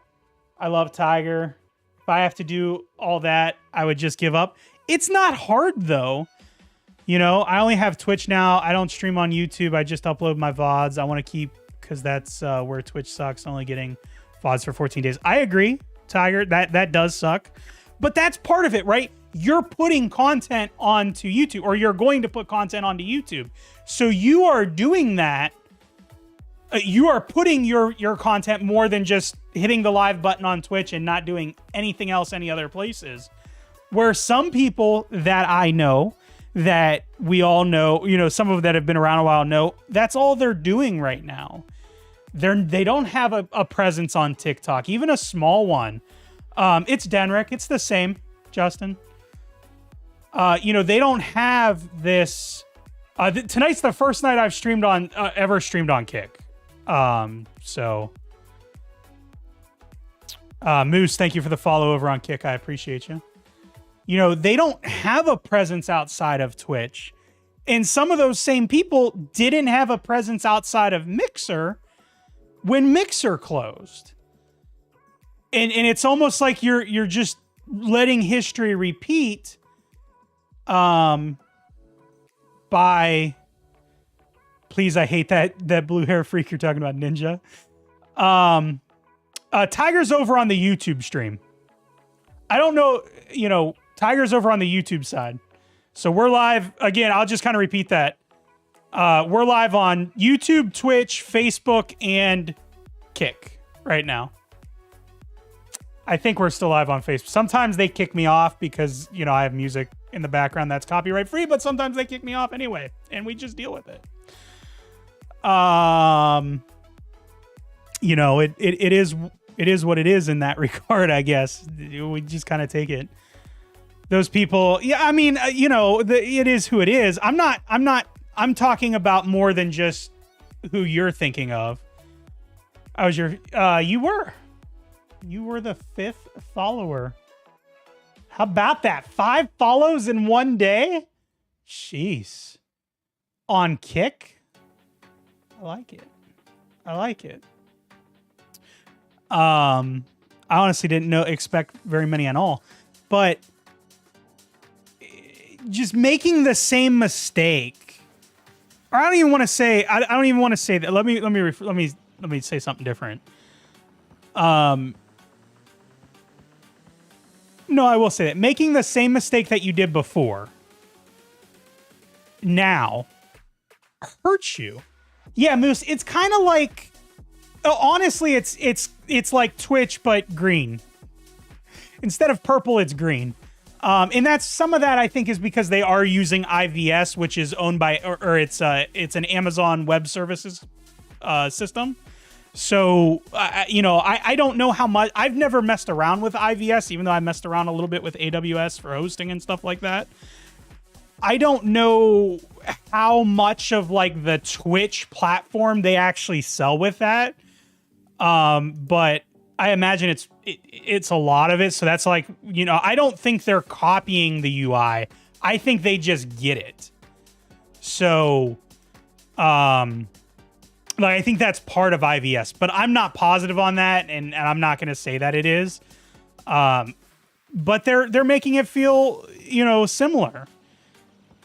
I love Tiger. If I have to do all that, I would just give up. It's not hard though. You know, I only have Twitch now. I don't stream on YouTube. I just upload my VODs. I want to keep, because that's where Twitch sucks, only getting VODs for 14 days. I agree, Tiger. That does suck. But that's part of it, right? You're putting content onto YouTube, or you're going to put content onto YouTube. So you are doing that. You are putting your content more than just hitting the live button on Twitch and not doing anything else any other places. Where some people that I know, that we all know, you know, some of that have been around a while, know that's all they're doing right now. They don't have a presence on TikTok, even a small one. It's Dennrick. It's the same, Justin. You know, they don't have this. Tonight's the first night I've streamed on ever streamed on Kick. So Moose, thank you for the follow over on Kick. I appreciate you. You know, they don't have a presence outside of Twitch. And some of those same people didn't have a presence outside of Mixer when Mixer closed. And it's almost like you're just letting history repeat by, please, I hate that blue hair freak you're talking about, Ninja. Tiger's over on the YouTube stream. I don't know, you know, Tiger's over on the YouTube side. So we're live. Again, I'll just kind of repeat that. We're live on YouTube, Twitch, Facebook, and Kick right now. I think we're still live on Facebook. Sometimes they kick me off because, you know, I have music in the background that's copyright free, but sometimes they kick me off anyway, and we just deal with it. You know, it is what it is in that regard, I guess. We just kind of take it. Those people, yeah, I mean, you know, it is who it is. I'm talking about more than just who you're thinking of. You were the 5th follower. How about that? 5 follows in one day? Jeez. On Kick? I like it. I like it. I honestly didn't expect very many at all. But just making the same mistake. Or I don't even want to say that. Let me say something different. No, I will say that making the same mistake that you did before now hurts you. Yeah, Moose, it's kind of like, honestly, it's like Twitch but green. Instead of purple, it's green. And that's some of that I think is because they are using IVS, which is owned by or it's an Amazon Web Services system. So, I don't know how much. I've never messed around with IVS, even though I messed around a little bit with AWS for hosting and stuff like that. I don't know how much of like the Twitch platform they actually sell with that. But I imagine it's a lot of it. So that's like, I don't think they're copying the UI. I think they just get it. So, I think that's part of IVS, but I'm not positive on that, and I'm not going to say that it is. But they're making it feel, similar.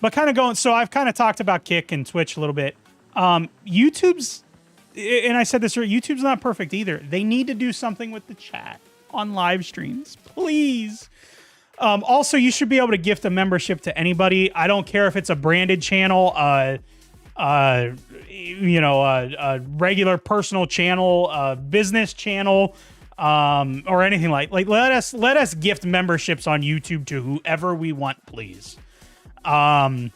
But kind of going, so I've kind of talked about Kick and Twitch a little bit. YouTube's, and I said this earlier, YouTube's not perfect either. They need to do something with the chat on live streams, please. Also, you should be able to gift a membership to anybody. I don't care if it's a branded channel, a regular personal channel, a business channel, or anything like let us gift memberships on YouTube to whoever we want, please. I'll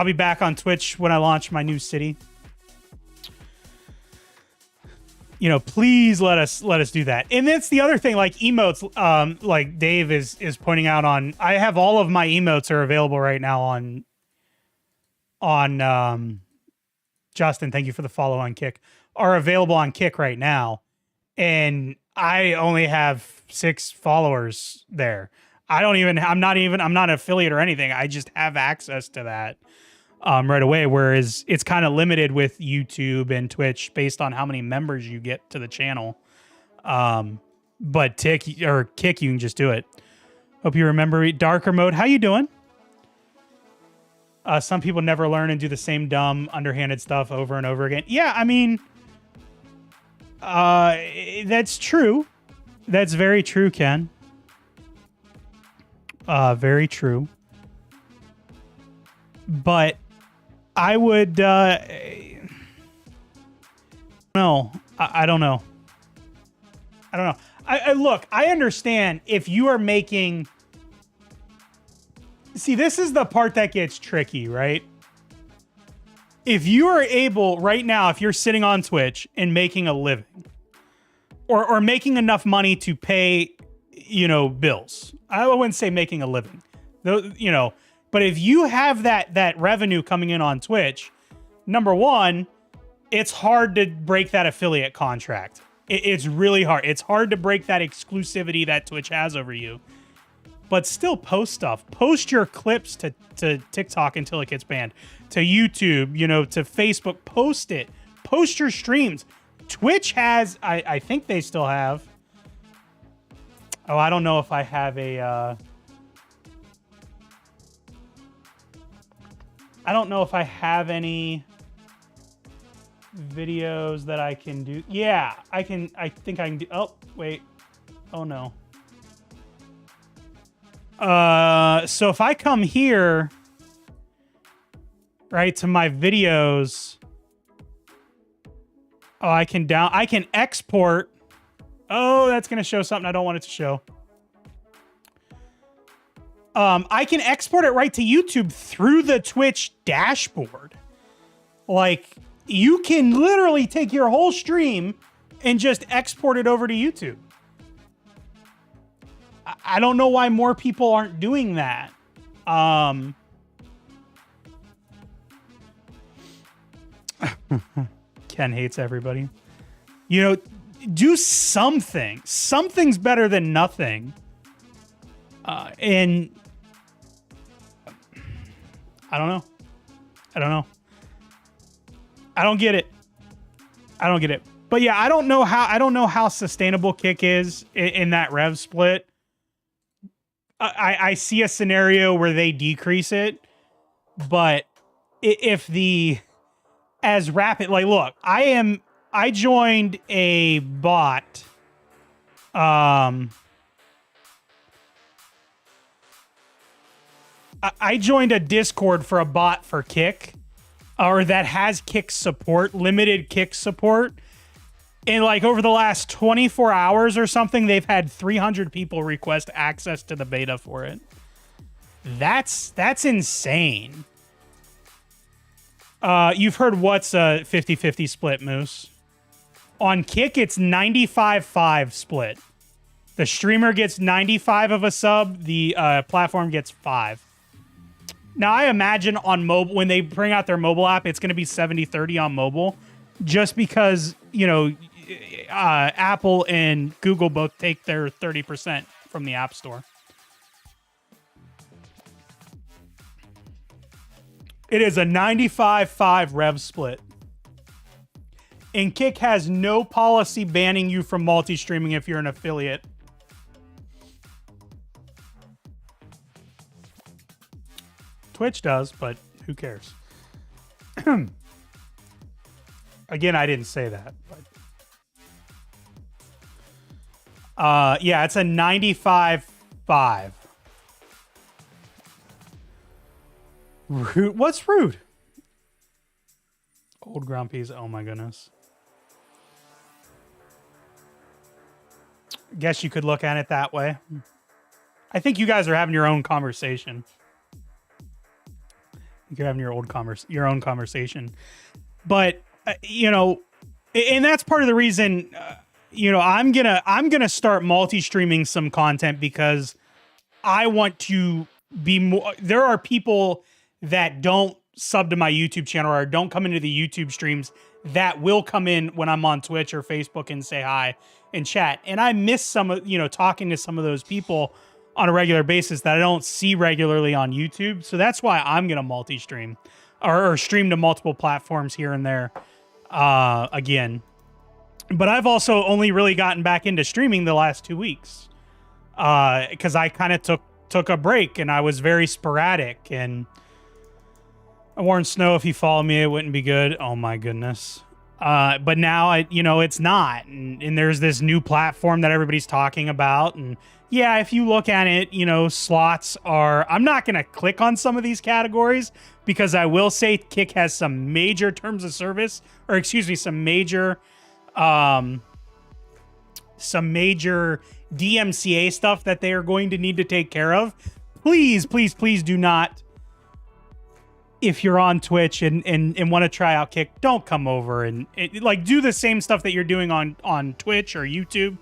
be back on Twitch when I launch my new city. Please let us do that. And that's the other thing, like emotes, like Dave is pointing out on, I have all of my emotes are available right now on Justin, thank you for the follow on Kick, are available on Kick right now. And I only have 6 followers there. I'm not an affiliate or anything. I just have access to that right away. Whereas it's kind of limited with YouTube and Twitch based on how many members you get to the channel. But Kick, you can just do it. Hope you remember Darker Mode. How you doing? Some people never learn and do the same dumb, underhanded stuff over and over again. Yeah, I mean, that's true. That's very true, Ken. Very true. But I would, no, I don't know. I don't know. Look, I understand if you are making, see, this is the part that gets tricky, right? If you are able right now, if you're sitting on Twitch and making a living or making enough money to pay, bills, I wouldn't say making a living, but if you have that revenue coming in on Twitch, number one, it's hard to break that affiliate contract. It's really hard. It's hard to break that exclusivity that Twitch has over you. But still post stuff. Post your clips to TikTok until it gets banned. To YouTube, to Facebook. Post it. Post your streams. Twitch has, I think they still have. Oh, I don't know if I have a... I don't know if I have any videos that I can do. Yeah, I think I can do... Oh, wait. Oh, no. So if I come here, right, to my videos, I can export. Oh, that's going to show something I don't want it to show. I can export it right to YouTube through the Twitch dashboard. Like, you can literally take your whole stream and just export it over to YouTube. I don't know why more people aren't doing that. Ken hates everybody. Do something. Something's better than nothing. And I don't know. I don't get it. But yeah, I don't know how sustainable Kick is in that rev split. I see a scenario where they decrease it, but if as rapid, like, look, I joined a bot. I joined a Discord for a bot for Kick, or that has Kick support, limited Kick support. And like over the last 24 hours or something, they've had 300 people request access to the beta for it. That's insane. You've heard what's a 50-50 split, Moose? On Kick, it's 95-5 split. The streamer gets 95 of a sub. The platform gets 5. Now, I imagine on mobile, when they bring out their mobile app, it's going to be 70-30 on mobile, just because, you know, Apple and Google both take their 30% from the App Store. It is a 95-5 rev split. And Kick has no policy banning you from multi-streaming if you're an affiliate. Twitch does, but who cares? Again, I didn't say that. But yeah, it's a 95-5. Rude. What's rude? Old Grumpy's. Oh my goodness. Guess you could look at it that way. I think you guys are having your own conversation. You're having your own conversation. But you know, and that's part of the reason. You know, I'm gonna start multi-streaming some content because I want to be more. There are people that don't sub to my YouTube channel or don't come into the YouTube streams that will come in when I'm on Twitch or Facebook and say hi and chat. And I miss some of, you know, talking to some of those people on a regular basis that I don't see regularly on YouTube. So that's why I'm going to multi-stream or stream to multiple platforms here and there again. But I've also only really gotten back into streaming the last 2 weeks because I kind of took a break and I was very sporadic. And I warned Snow if he followed me, it wouldn't be good. Oh my goodness. But now it's not. And there's this new platform that everybody's talking about. And yeah, if you look at it, you know, slots are, I'm not going to click on some of these categories because I will say Kick has some major terms of service, or excuse me, some major DMCA stuff that they are going to need to take care of. Please, please, please do not. If you're on Twitch and want to try out Kick, don't come over and like do the same stuff that you're doing on Twitch or YouTube.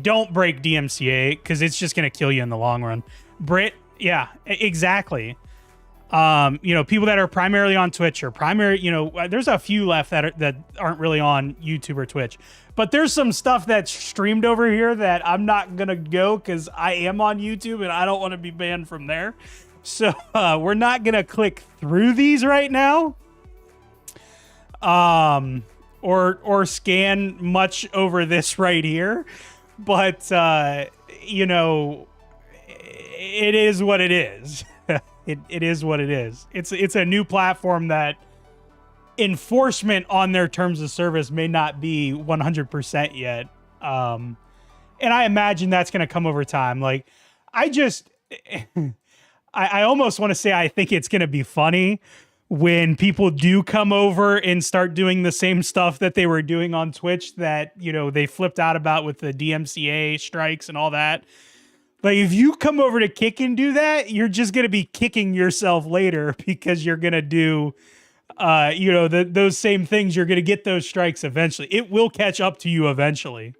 Don't break DMCA because it's just going to kill you in the long run. Brit, yeah, exactly. You know, people that are primarily on Twitch or there's a few left that aren't really on YouTube or Twitch. But there's some stuff that's streamed over here that I'm not going to go because I am on YouTube and I don't want to be banned from there. So we're not going to click through these right now. Or scan much over this right here. But, you know, it is what it is. It is what it is. It's a new platform that enforcement on their terms of service may not be 100% yet. And I imagine that's going to come over time. Like, I almost want to say I think it's going to be funny when people do come over and start doing the same stuff that they were doing on Twitch that, you know, they flipped out about with the DMCA strikes and all that. Like, if you come over to Kick and do that, you're just going to be kicking yourself later because you're going to do, you know, those same things. You're going to get those strikes eventually. It will catch up to you eventually.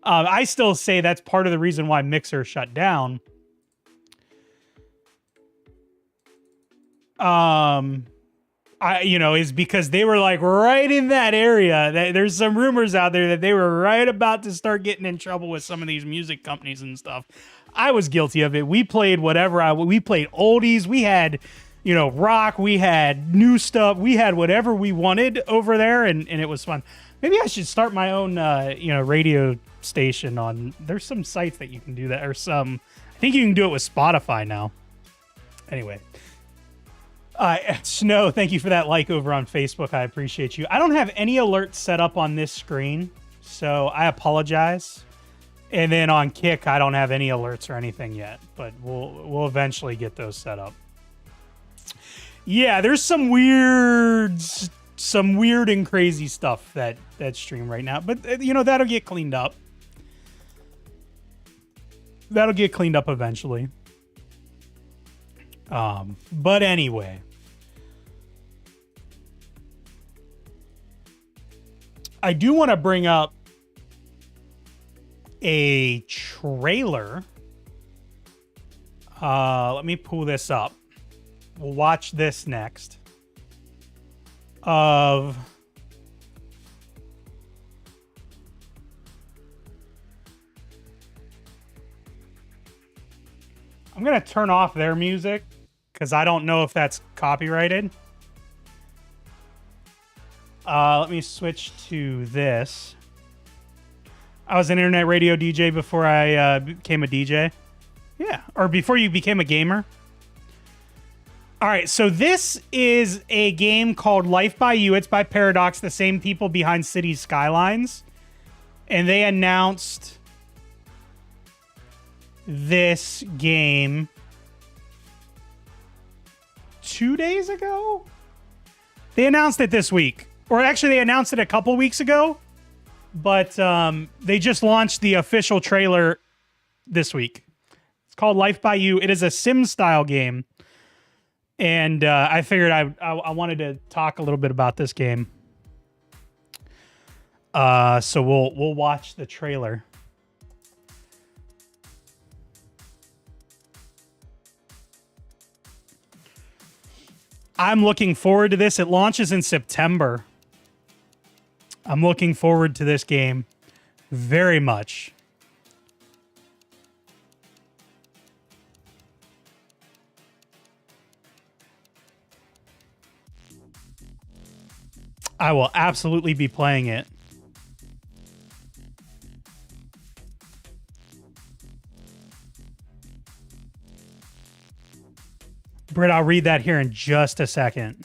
I still say that's part of the reason why Mixer shut down. is because they were like right in that area. There's some rumors out there that they were right about to start getting in trouble with some of these music companies and stuff. I was guilty of it. We played we played oldies. We had, rock. We had new stuff. We had whatever we wanted over there, and it was fun. Maybe I should start my own, radio station on. There's some sites that you can do that, or some. I think you can do it with Spotify now. Anyway. Snow, thank you for that like over on Facebook. I appreciate you. I don't have any alerts set up on this screen, so I apologize. And then on Kick, I don't have any alerts or anything yet, but we'll eventually get those set up. Yeah, there's some weird and crazy stuff that stream right now, but that'll get cleaned up. That'll get cleaned up eventually. But anyway, I do want to bring up a trailer. Let me pull this up. We'll watch this next. I'm going to turn off their music because I don't know if that's copyrighted. Let me switch to this. I was an internet radio DJ before I became a DJ. Yeah, or before you became a gamer. All right, so this is a game called Life by You. It's by Paradox, the same people behind Cities Skylines. And they announced this game 2 days ago? They announced it this week. Or actually, they announced it a couple weeks ago. But they just launched the official trailer this week. It's called Life by You. It is a Sim-style game. And I figured I wanted to talk a little bit about this game. So we'll watch the trailer. I'm looking forward to this. It launches in September. I'm looking forward to this game very much. I will absolutely be playing it. Britt, I'll read that here in just a second.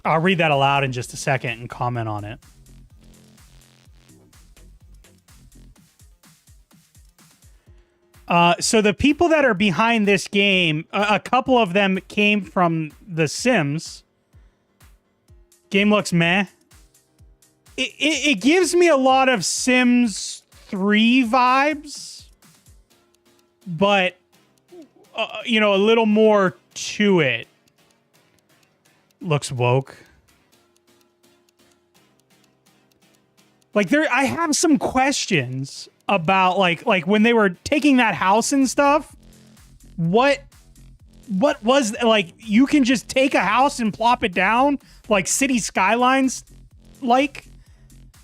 I'll read that aloud in just a second and comment on it. So the people that are behind this game, a couple of them came from The Sims. Game looks meh. It gives me a lot of Sims 3 vibes, but, a little more to it. Looks woke. Like, I have some questions about, like when they were taking that house and stuff, what was, like, you can just take a house and plop it down, like City Skylines, like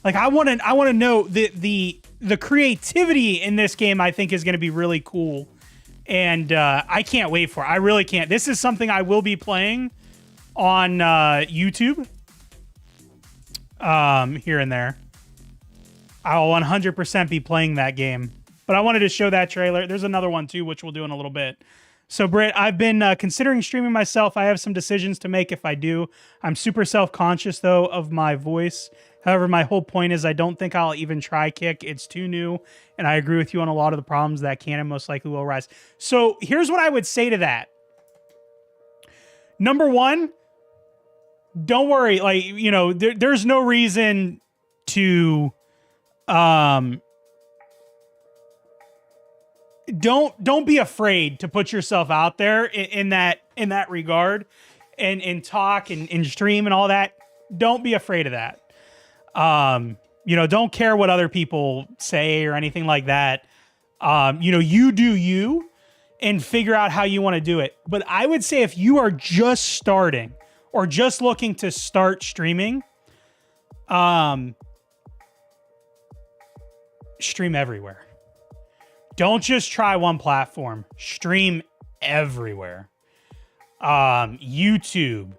I want to know the creativity in this game. I think is going to be really cool, and I can't wait for it. I really can't. This is something I will be playing on YouTube, here and there. I'll 100% be playing that game, but I wanted to show that trailer. There's another one too, which we'll do in a little bit. So, Britt, I've been considering streaming myself. I have some decisions to make if I do. I'm super self-conscious, though, of my voice. However, my whole point is I don't think I'll even try Kick. It's too new, and I agree with you on a lot of the problems that can and most likely will arise. So here's what I would say to that. Number one, don't worry. Like, there's no reason to... don't be afraid to put yourself out there in that regard and talk and stream and all that. Don't be afraid of that. Don't care what other people say or anything like that. You do you and figure out how you want to do it. But I would say if you are just starting or just looking to start streaming, stream everywhere. Don't just try one platform. Stream everywhere. YouTube,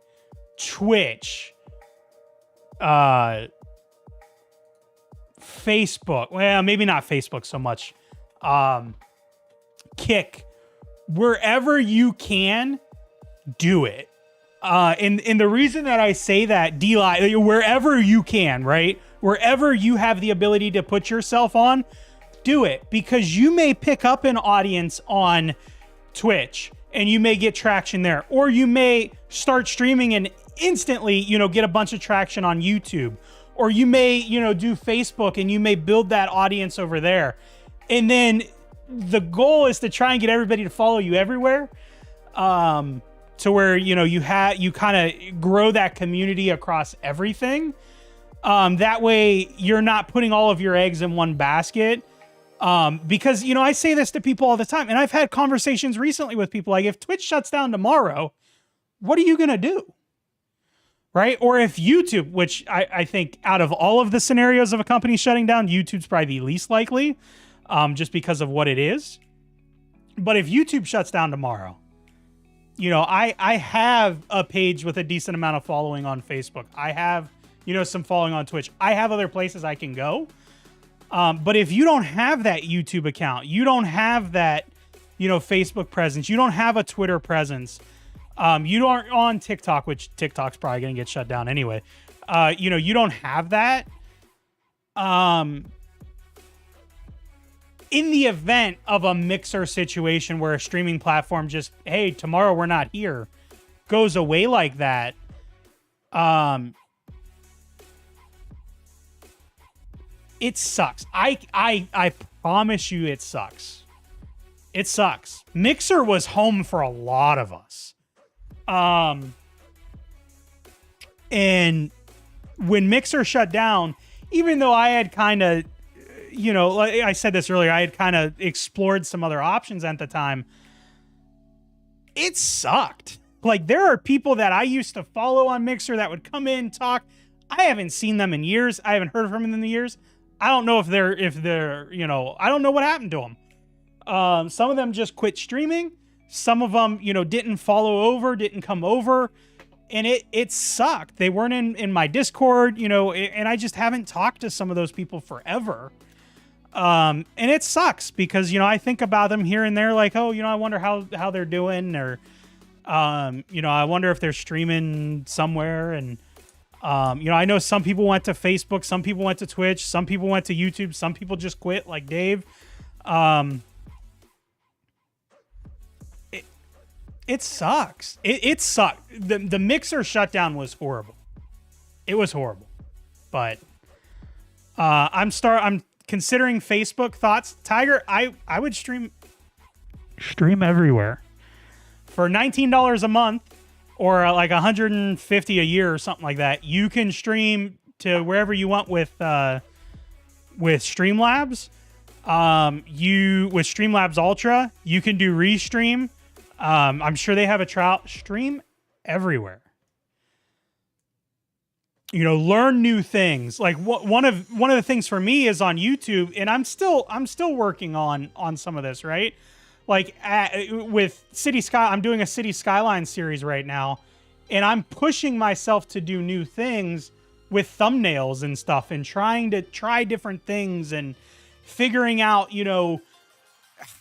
Twitch, Facebook. Well, maybe not Facebook so much. Kick. Wherever you can, do it. And the reason that I say that, D-Live, wherever you can, right? Wherever you have the ability to put yourself on, do it. Because you may pick up an audience on Twitch and you may get traction there. Or you may start streaming and instantly, get a bunch of traction on YouTube. Or you may, do Facebook and you may build that audience over there. And then the goal is to try and get everybody to follow you everywhere. To where, you kind of grow that community across everything. That way you're not putting all of your eggs in one basket. Because, I say this to people all the time, and I've had conversations recently with people like, if Twitch shuts down tomorrow, what are you going to do? Right? Or if YouTube, which I think out of all of the scenarios of a company shutting down, YouTube's probably the least likely, just because of what it is. But if YouTube shuts down tomorrow, I have a page with a decent amount of following on Facebook. I have, some following on Twitch. I have other places I can go. But if you don't have that YouTube account, you don't have that, Facebook presence, you don't have a Twitter presence, you aren't on TikTok, which TikTok's probably going to get shut down anyway. You don't have that. In the event of a Mixer situation where a streaming platform just, hey, tomorrow we're not here, goes away like that, it sucks. I promise you it sucks. It sucks. Mixer was home for a lot of us. And when Mixer shut down, even though I had kind of, like I said this earlier, I had kind of explored some other options at the time. It sucked. Like, there are people that I used to follow on Mixer that would come in, talk. I haven't seen them in years. I haven't heard from them in the years. I don't know if they're, I don't know what happened to them. Some of them just quit streaming. Some of them, didn't didn't come over. And it sucked. They weren't in my Discord, and I just haven't talked to some of those people forever. And it sucks because, I think about them here and there like, oh, I wonder how they're doing, or, I wonder if they're streaming somewhere. And, I know some people went to Facebook, some people went to Twitch, some people went to YouTube, some people just quit like Dave. It sucks. It sucked. The Mixer shutdown was horrible. It was horrible. But, I'm considering Facebook thoughts. Tiger, I would stream everywhere for $19 a month or like $150 a year or something like that. You can stream to wherever you want with Streamlabs. With Streamlabs Ultra, you can do restream. I'm sure they have a trial. Stream everywhere. Learn new things. Like one of the things for me is on YouTube, and I'm still working on some of this, right? Like with City Sky, I'm doing a City Skyline series right now, and I'm pushing myself to do new things with thumbnails and stuff, and trying to try different things and figuring out,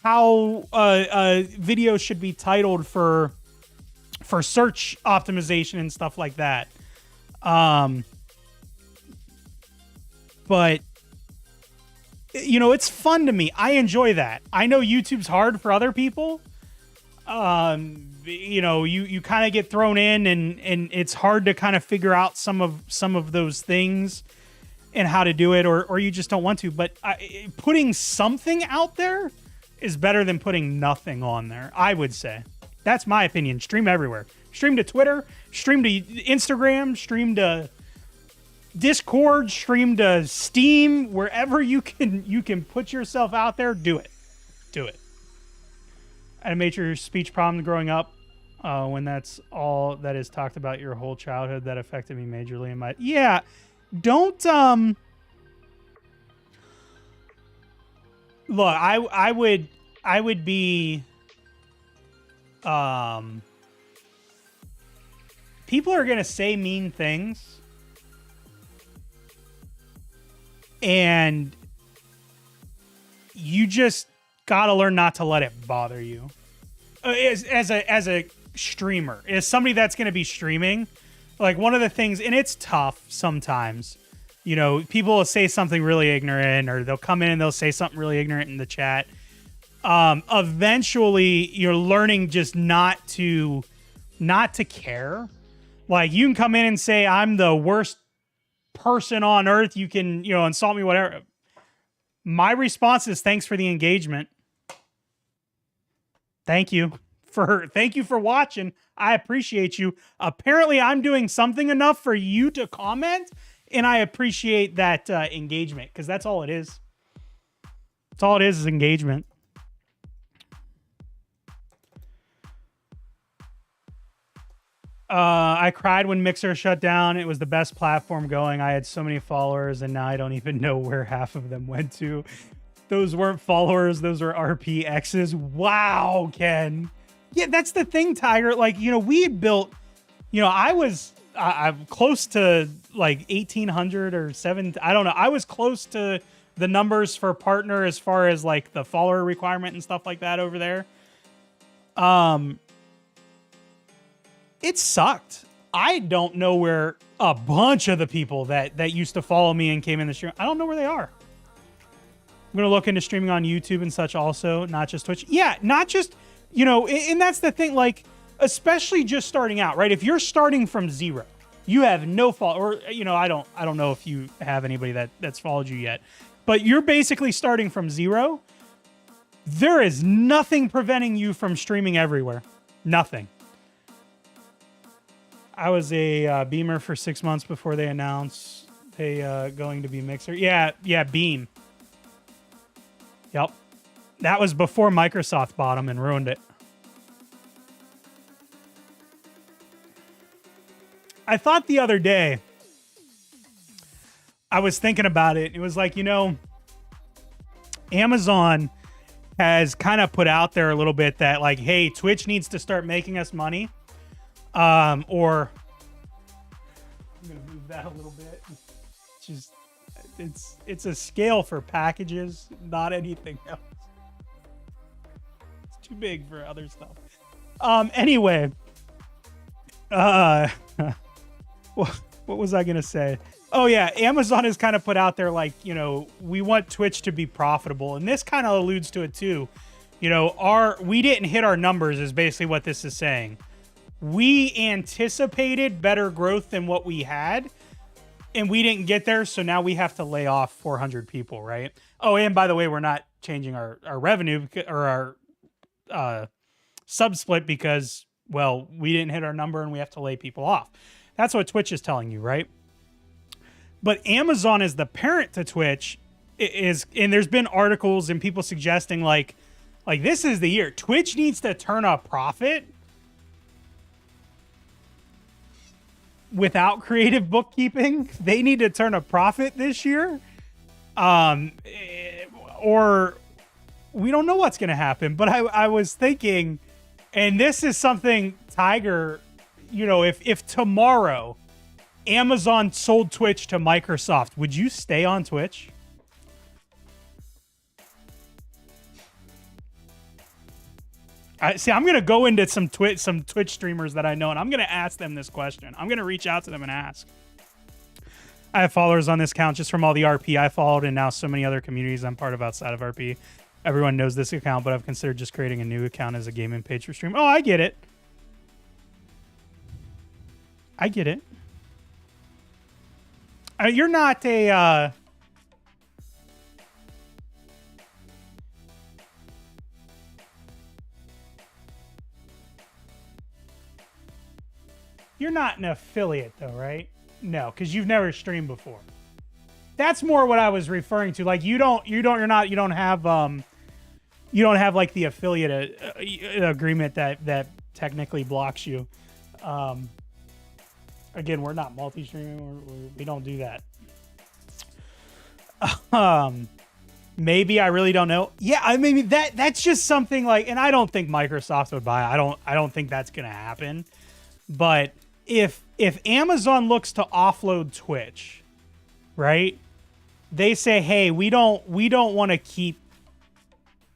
how a video should be titled for search optimization and stuff like that. But it's fun to me. I enjoy that. I know YouTube's hard for other people. You kind of get thrown in and it's hard to kind of figure out some of those things and how to do it, or you just don't want to. But putting something out there is better than putting nothing on there, I would say. That's my opinion. Stream everywhere. Stream to Twitter, stream to Instagram, stream to Discord, stream to Steam, wherever you can put yourself out there, do it. Do it. I had a major speech problem growing up. When that's all that is talked about your whole childhood, that affected me majorly in my... Yeah, don't... Look, I would be... People are going to say mean things. And you just got to learn not to let it bother you. As a streamer, as somebody that's going to be streaming, like one of the things, and it's tough sometimes, you know, people will say something really ignorant, or they'll come in and they'll say something really ignorant in the chat. Eventually you're learning just not to care. Like, you can come in and say, I'm the worst person on earth. You can, you know, insult me, whatever. My response is, thanks for the engagement. Thank you for watching. I appreciate you. Apparently I'm doing something enough for you to comment, and I appreciate that engagement, because that's all it is. That's all it is engagement. I cried when Mixer shut down. It was the best platform going. I had so many followers, and now I don't even know where half of them went to. Those weren't followers. Those were RPXs. Wow, Ken. Yeah, that's the thing, Tiger. Like, you know, we had built, you know, I'm close to like 1,800 or 7. I don't know. I was close to the numbers for partner as far as like the follower requirement and stuff like that over there. It sucked. I don't know where a bunch of the people that used to follow me and came in the stream, I don't know where they are. I'm going to look into streaming on YouTube and such also, not just Twitch. Yeah, not just, you know, and that's the thing, like, especially just starting out, right? If you're starting from zero, you have no fault, or, you know, I don't know if you have anybody that's followed you yet, but you're basically starting from zero. There is nothing preventing you from streaming everywhere. Nothing. I was a Beamer for 6 months before they announced they going to be Mixer. Yeah, Beam. Yep. That was before Microsoft bought them and ruined it. I thought the other day, I was thinking about it. It was like, you know, Amazon has kind of put out there a little bit that like, hey, Twitch needs to start making us money. Or I'm going to move that a little bit. Just, it's a scale for packages, not anything else. It's too big for other stuff. Anyway, what was I going to say? Oh yeah, Amazon has kind of put out there like, you know, we want Twitch to be profitable, and this kind of alludes to it too. You know, we didn't hit our numbers is basically what this is saying. We anticipated better growth than what we had, and we didn't get there, so now we have to lay off 400 people, right? Oh, and by the way, we're not changing our revenue or our sub split because, well, we didn't hit our number and we have to lay people off. That's what Twitch is telling you, right? But Amazon is the parent to Twitch, and there's been articles and people suggesting like this is the year. Twitch needs to turn a profit without creative bookkeeping. They need to turn a profit this year. Or we don't know what's going to happen. But I was thinking, and this is something, Tiger, you know, if tomorrow Amazon sold Twitch to Microsoft, would you stay on Twitch? I'm going to go into some Twitch streamers that I know, and I'm going to ask them this question. I'm going to reach out to them and ask. I have followers on this account just from all the RP I followed, and now so many other communities I'm part of outside of RP. Everyone knows this account, but I've considered just creating a new account as a gaming page for stream. Oh, I get it. I get it. You're not a... You're not an affiliate though, right? No, because you've never streamed before. That's more what I was referring to. Like you don't have You don't have like the affiliate agreement that technically blocks you. Again, we're not multi-streaming. We don't do that. Maybe, I really don't know. Yeah, I mean that's just something like, and I don't think Microsoft would buy it. I don't think that's gonna happen. But if Amazon looks to offload Twitch, right? They say, hey, we don't want to keep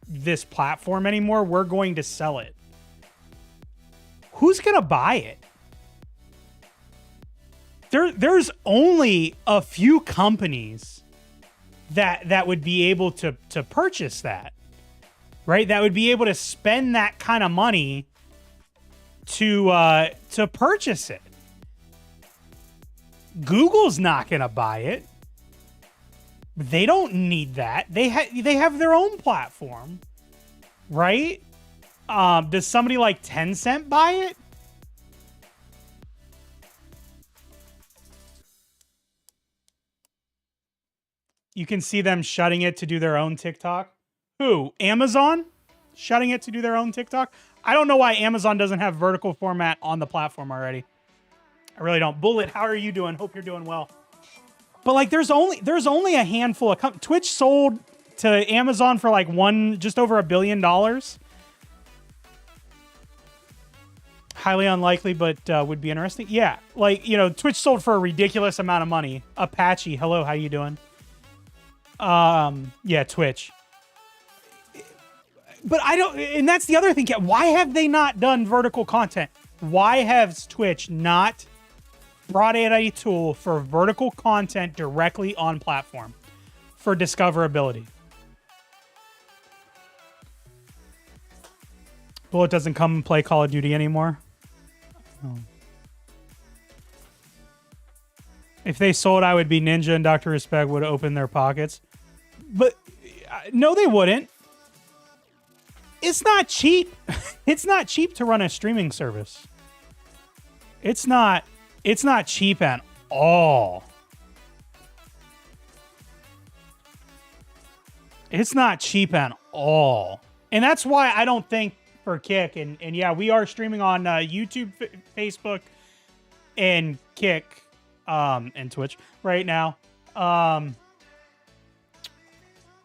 this platform anymore. We're going to sell it. Who's gonna buy it? There's only a few companies that would be able to purchase that, right? That would be able to spend that kind of money to purchase it. Google's not going to buy it. They don't need that. They have their own platform, right? Does somebody like Tencent buy it? You can see them shutting it to do their own TikTok. Who? Amazon? Shutting it to do their own TikTok? I don't know why Amazon doesn't have vertical format on the platform already. I really don't. Bullet, how are you doing? Hope you're doing well. But like, there's only a handful of companies. Twitch sold to Amazon for like just over $1 billion. Highly unlikely, but would be interesting. Yeah, like, you know, Twitch sold for a ridiculous amount of money. Apache, hello, how you doing? Yeah, Twitch. But I don't, and that's the other thing. Why have they not done vertical content? Why has Twitch not brought in a tool for vertical content directly on platform for discoverability? Bullet doesn't come and play Call of Duty anymore. Oh. If they sold, I would be Ninja, and Dr. Respect would open their pockets. But no, they wouldn't. It's not cheap. It's not cheap to run a streaming service. It's not cheap at all. It's not cheap at all. And that's why I don't think for Kick, and yeah, we are streaming on YouTube, Facebook, and Kick, and Twitch right now.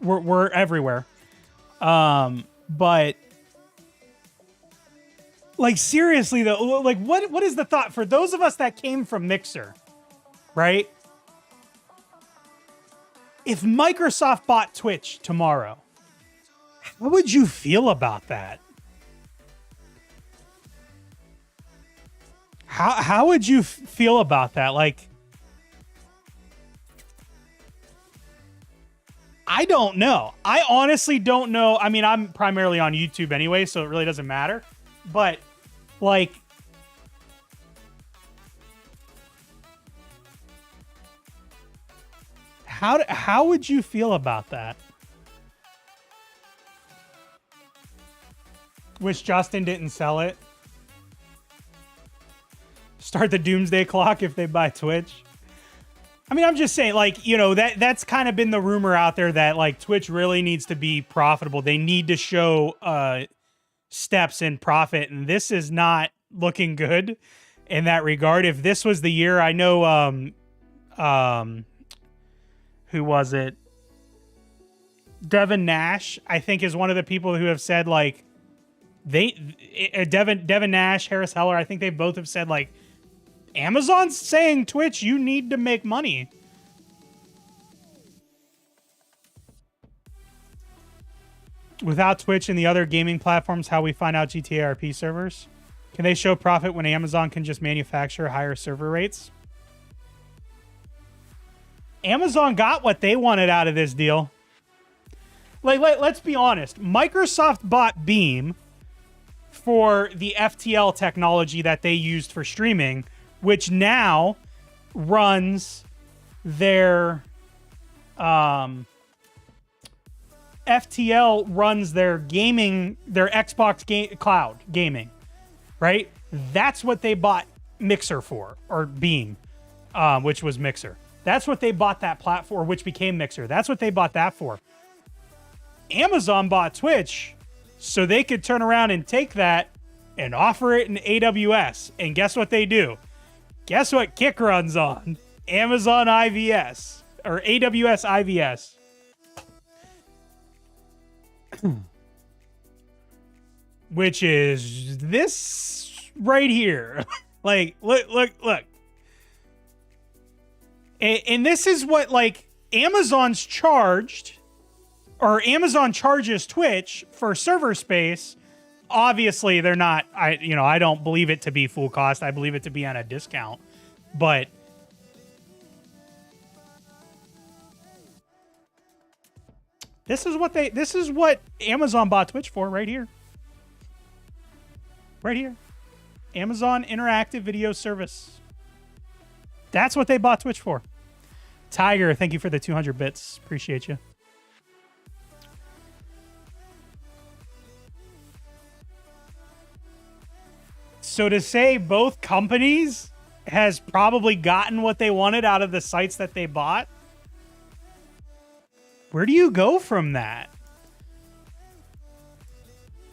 We're everywhere. But like, seriously though, like what is the thought for those of us that came from Mixer, right? If Microsoft bought Twitch tomorrow, how would you feel about that? How would you feel about that? Like, I don't know. I honestly don't know. I mean, I'm primarily on YouTube anyway, so it really doesn't matter. But, like, how would you feel about that? Wish Justin didn't sell it. Start the doomsday clock if they buy Twitch. I mean, I'm just saying, like, you know, that's kind of been the rumor out there that, like, Twitch really needs to be profitable. They need to show steps in profit, and this is not looking good in that regard. If this was the year, I know, who was it? Devin Nash, I think, is one of the people who have said, like, Devin Nash, Harris Heller, I think they both have said, like, Amazon's saying, Twitch, you need to make money. Without Twitch and the other gaming platforms, how we find out GTA RP servers? Can they show profit when Amazon can just manufacture higher server rates? Amazon got what they wanted out of this deal. Like, let's be honest. Microsoft bought Beam for the FTL technology that they used for streaming, which now runs their FTL runs their gaming, their Xbox cloud gaming, right? That's what they bought Mixer for, or Beam, which was Mixer. That's what they bought that platform, which became Mixer. That's what they bought that for. Amazon bought Twitch so they could turn around and take that and offer it in AWS. And guess what they do? Guess what Kick runs on? Amazon IVS or AWS IVS. Which is this right here. Like, look. And this is what, like, Amazon's charged, or Amazon charges Twitch for server space. Obviously, they're not, I don't believe it to be full cost. I believe it to be on a discount. But this is what Amazon bought Twitch for right here. Right here. Amazon Interactive Video Service. That's what they bought Twitch for. Tiger, thank you for the 200 bits. Appreciate you. So to say both companies has probably gotten what they wanted out of the sites that they bought, where do you go from that?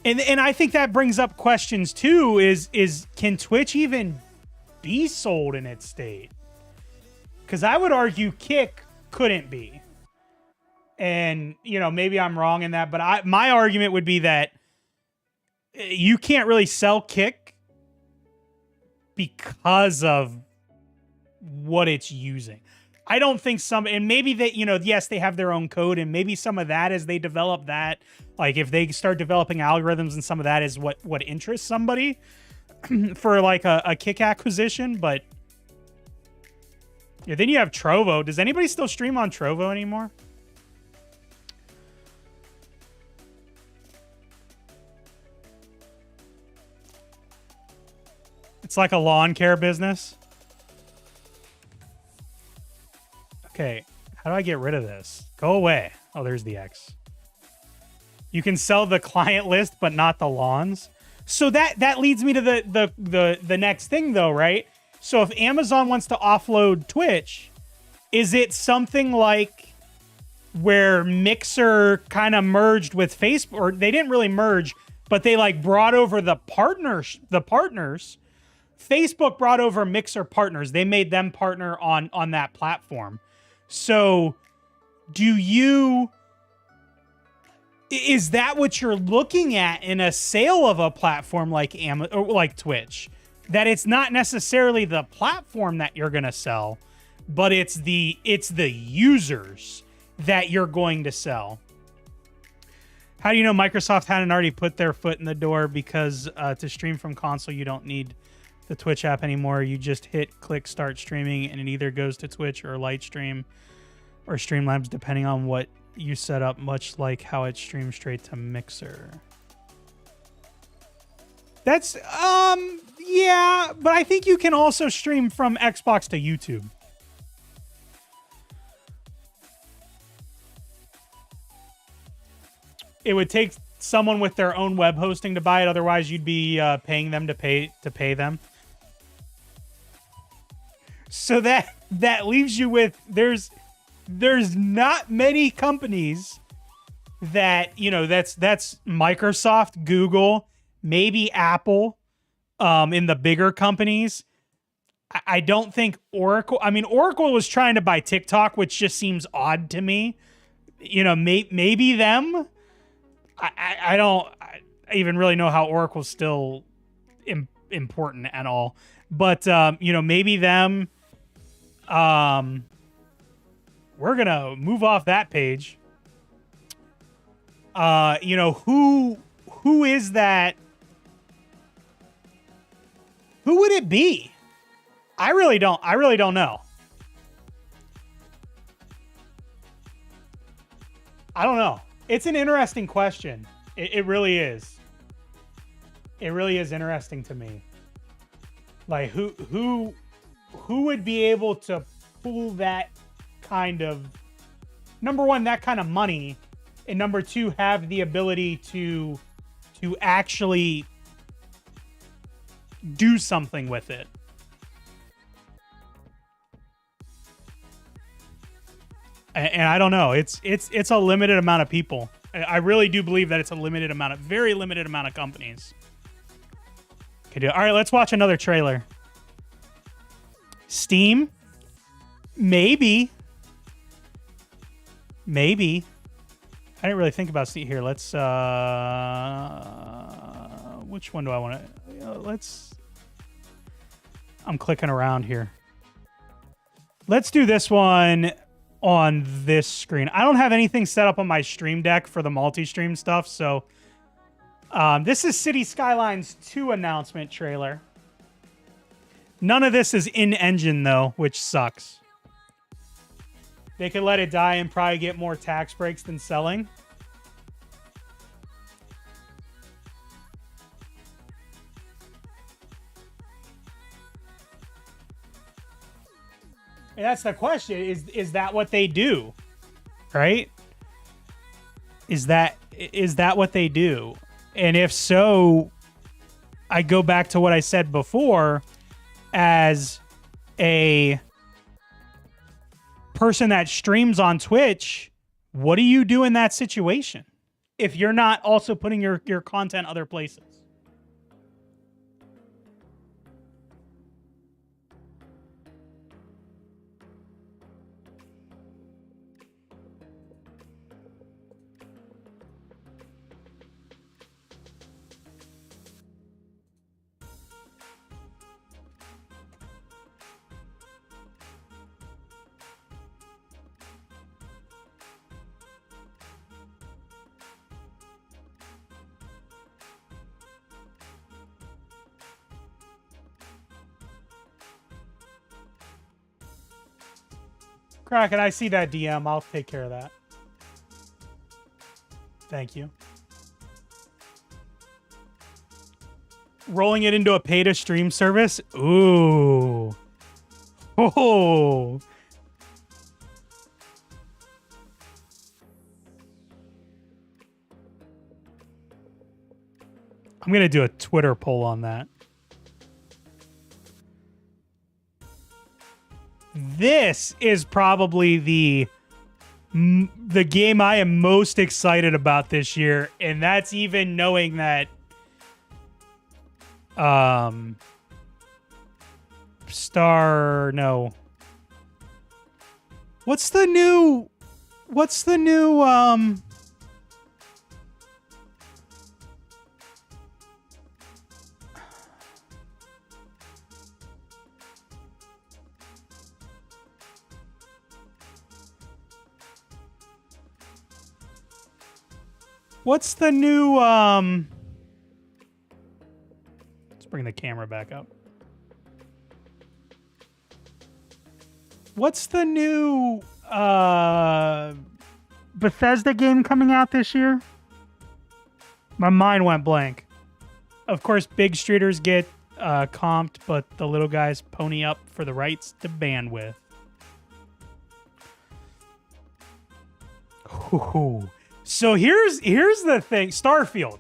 And I think that brings up questions too, is can Twitch even be sold in its state? Because I would argue Kick couldn't be. And, maybe I'm wrong in that, but my argument would be that you can't really sell Kick because of what it's using. I don't think and maybe that, yes, they have their own code, and maybe some of that as they develop that, like if they start developing algorithms and some of that is what interests somebody for like a Kick acquisition. But yeah, then you have Trovo. Does anybody still stream on Trovo anymore? It's like a lawn care business. Okay, how do I get rid of this? Go away. Oh, there's the X. You can sell the client list, but not the lawns. So that leads me to the next thing, though, right? So if Amazon wants to offload Twitch, is it something like where Mixer kind of merged with Facebook, or they didn't really merge, but they like brought over the partners. Facebook brought over Mixer partners. They made them partner on that platform. So is that what you're looking at in a sale of a platform like or like Twitch? That it's not necessarily the platform that you're going to sell, but it's the users that you're going to sell. How do you know Microsoft hadn't already put their foot in the door? Because to stream from console, you don't need the Twitch app anymore. You just click start streaming, and it either goes to Twitch or Lightstream or Streamlabs, depending on what you set up, much like how it streams straight to Mixer. That's, yeah, but I think you can also stream from Xbox to YouTube. It would take someone with their own web hosting to buy it. Otherwise, you'd be paying them to pay them. So that leaves you with there's not many companies that, that's Microsoft, Google, maybe Apple, in the bigger companies. I don't think Oracle. I mean, Oracle was trying to buy TikTok, which just seems odd to me. Maybe them. I don't even really know how Oracle's still important at all. But, maybe them. We're going to move off that page. Who is that? Who would it be? I really don't know. I don't know. It's an interesting question. It really is. It really is interesting to me. Like who would be able to pull that kind of, number one, that kind of money, and number two, have the ability to actually do something with it. And I don't know. It's a limited amount of people. I really do believe that it's a very limited amount of companies. Okay, all right, let's watch another trailer. Steam? Maybe. Maybe. I didn't really think about Steam. Here, let's... which one do I want to... let's... I'm clicking around here. Let's do this one on this screen. I don't have anything set up on my Stream Deck for the multi-stream stuff, so... this is City Skylines 2 announcement trailer. None of this is in-engine, though, which sucks. They could let it die and probably get more tax breaks than selling. And that's the question. Is that what they do? Right? Is that what they do? And if so, I go back to what I said before. As a person that streams on Twitch, what do you do in that situation if you're not also putting your content other places? Kraken, I see that DM. I'll take care of that. Thank you. Rolling it into a pay-to-stream service? Ooh. Oh. I'm going to do a Twitter poll on that. This is probably the game I am most excited about this year, and that's even knowing that What's the new What's the new, let's bring the camera back up. What's the new, Bethesda game coming out this year? My mind went blank. Of course, big streeters get, comped, but the little guys pony up for the rights to bandwidth. Ooh. So here's the thing. Starfield.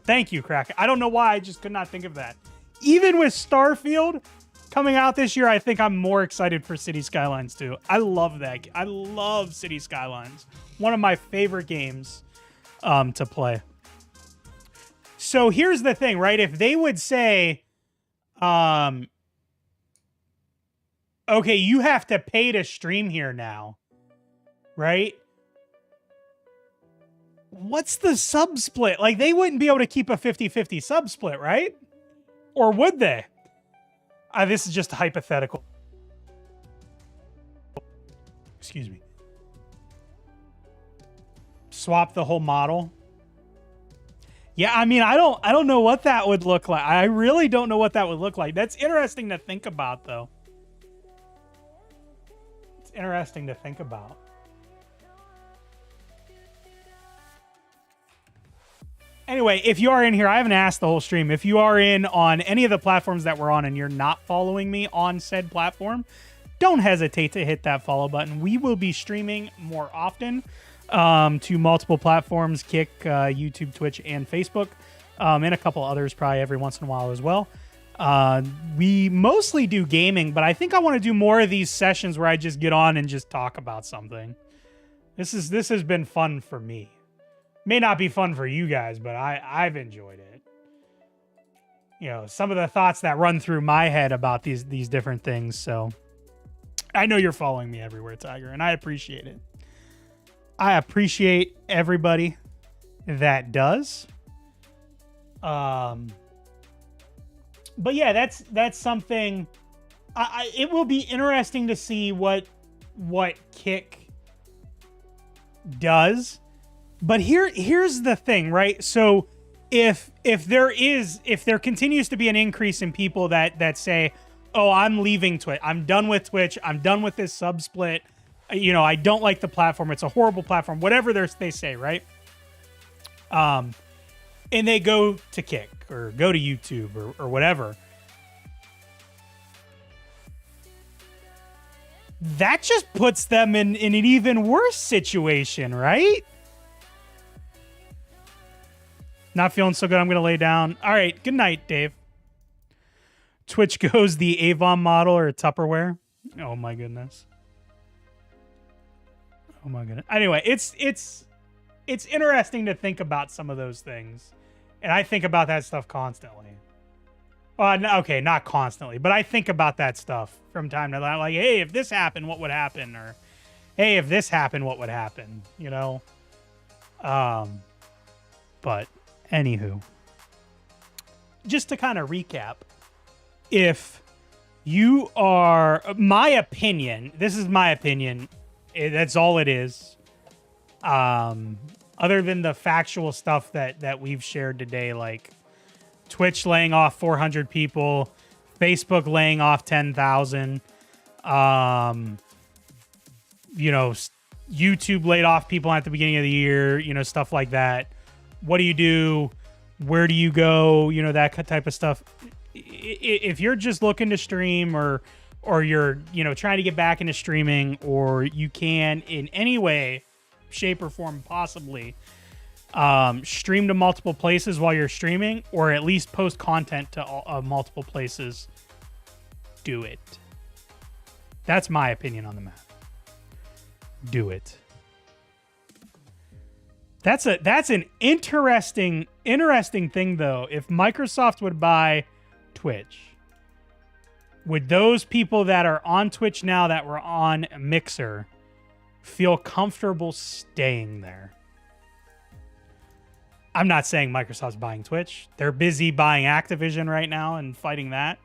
Thank you, Kraken. I don't know why I just could not think of that. Even with Starfield coming out this year, I think I'm more excited for City Skylines 2. I love that. I love City Skylines. One of my favorite games to play. So here's the thing, right? If they would say, okay, you have to pay to stream here now, right? What's the sub split? Like, they wouldn't be able to keep a 50-50 sub split, right? Or would they? This is just hypothetical. Excuse me. Swap the whole model. Yeah, I mean, I don't know what that would look like. I really don't know what that would look like. That's interesting to think about, though. It's interesting to think about. Anyway, if you are in here, I haven't asked the whole stream. If you are in on any of the platforms that we're on and you're not following me on said platform, don't hesitate to hit that follow button. We will be streaming more often to multiple platforms, Kick, YouTube, Twitch, and Facebook, and a couple others probably every once in a while as well. We mostly do gaming, but I think I want to do more of these sessions where I just get on and just talk about something. This has been fun for me. May not be fun for you guys, but I've enjoyed it. You know, some of the thoughts that run through my head about these different things. So I know you're following me everywhere, Tiger, and I appreciate it. I appreciate everybody that does. But yeah, that's something. It will be interesting to see what Kick does. But here's the thing, right? So if there continues to be an increase in people that say, "Oh, I'm leaving Twitch. I'm done with Twitch. I'm done with this sub split. You know, I don't like the platform. It's a horrible platform." Whatever they say, right? And they go to Kick or go to YouTube or whatever. That just puts them in an even worse situation, right? Not feeling so good. I'm going to lay down. All right. Good night, Dave. Twitch goes the Avon model or Tupperware. Oh my goodness. Oh my goodness. Anyway, it's interesting to think about some of those things. And I think about that stuff constantly. Okay, not constantly, but I think about that stuff from time to time. Like, hey, if this happened, what would happen? Or, hey, if this happened, what would happen? You know? But, anywho. Just to kind of recap, if you are... My opinion, this is my opinion. That's all it is. Other than the factual stuff that we've shared today, like Twitch laying off 400 people, Facebook laying off 10,000, you know, YouTube laid off people at the beginning of the year, you know, stuff like that. What do you do? Where do you go? You know, that type of stuff. If you're just looking to stream or you're, you know, trying to get back into streaming, or you can in any way, shape or form possibly stream to multiple places while you're streaming, or at least post content to multiple places, do it. That's my opinion on the matter. Do it. That's an interesting thing though. If Microsoft would buy Twitch, would those people that are on Twitch now that were on Mixer feel comfortable staying there? I'm not saying Microsoft's buying Twitch. They're busy buying Activision right now and fighting that.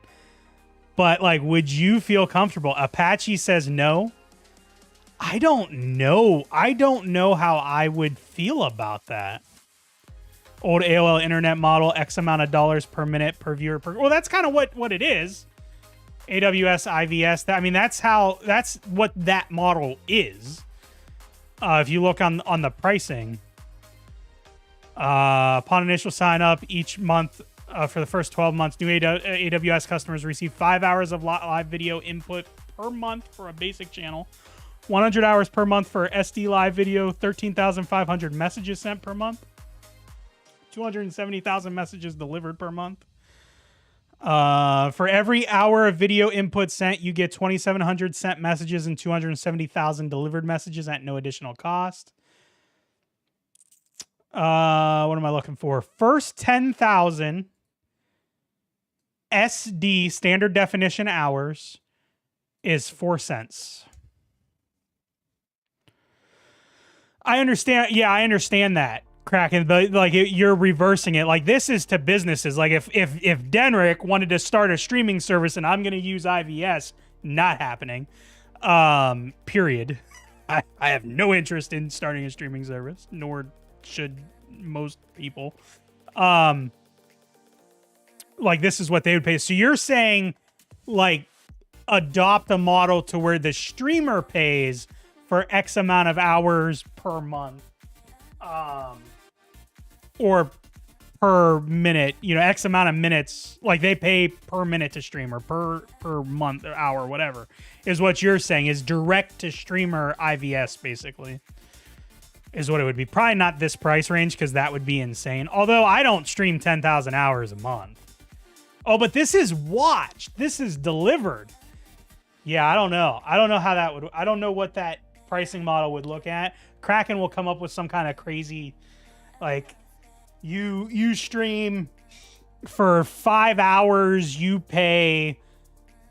But, like, would you feel comfortable? Apache says no. I don't know. I don't know how I would feel about that. Old AOL internet model, X amount of dollars per minute per viewer per... Well, that's kind of what it is. AWS, IVS. I mean, that's what that model is. If you look on the pricing, upon initial sign up each month for the first 12 months, new AWS customers receive 5 hours of live video input per month for a basic channel, 100 hours per month for SD live video, 13,500 messages sent per month, 270,000 messages delivered per month. For every hour of video input sent, you get 2,700 sent messages and 270,000 delivered messages at no additional cost. What am I looking for? First 10,000 SD standard definition hours is 4 cents. I understand. Yeah, I understand that, Kraken, but like you're reversing it. Like, this is to businesses. Like, if Dennrick wanted to start a streaming service and I'm going to use IVS, not happening. Period. I have no interest in starting a streaming service, nor should most people. Like, this is what they would pay. So you're saying, like, adopt a model to where the streamer pays for X amount of hours per month, or per minute, you know, X amount of minutes, like they pay per minute to streamer, per month or hour, whatever, is what you're saying, is direct to streamer IVS, basically, is what it would be. Probably not this price range, because that would be insane. Although I don't stream 10,000 hours a month. Oh, but this is watched. This is delivered. Yeah, I don't know. I don't know how that would... I don't know what that pricing model would look at. Kraken will come up with some kind of crazy Like you stream for 5 hours, you pay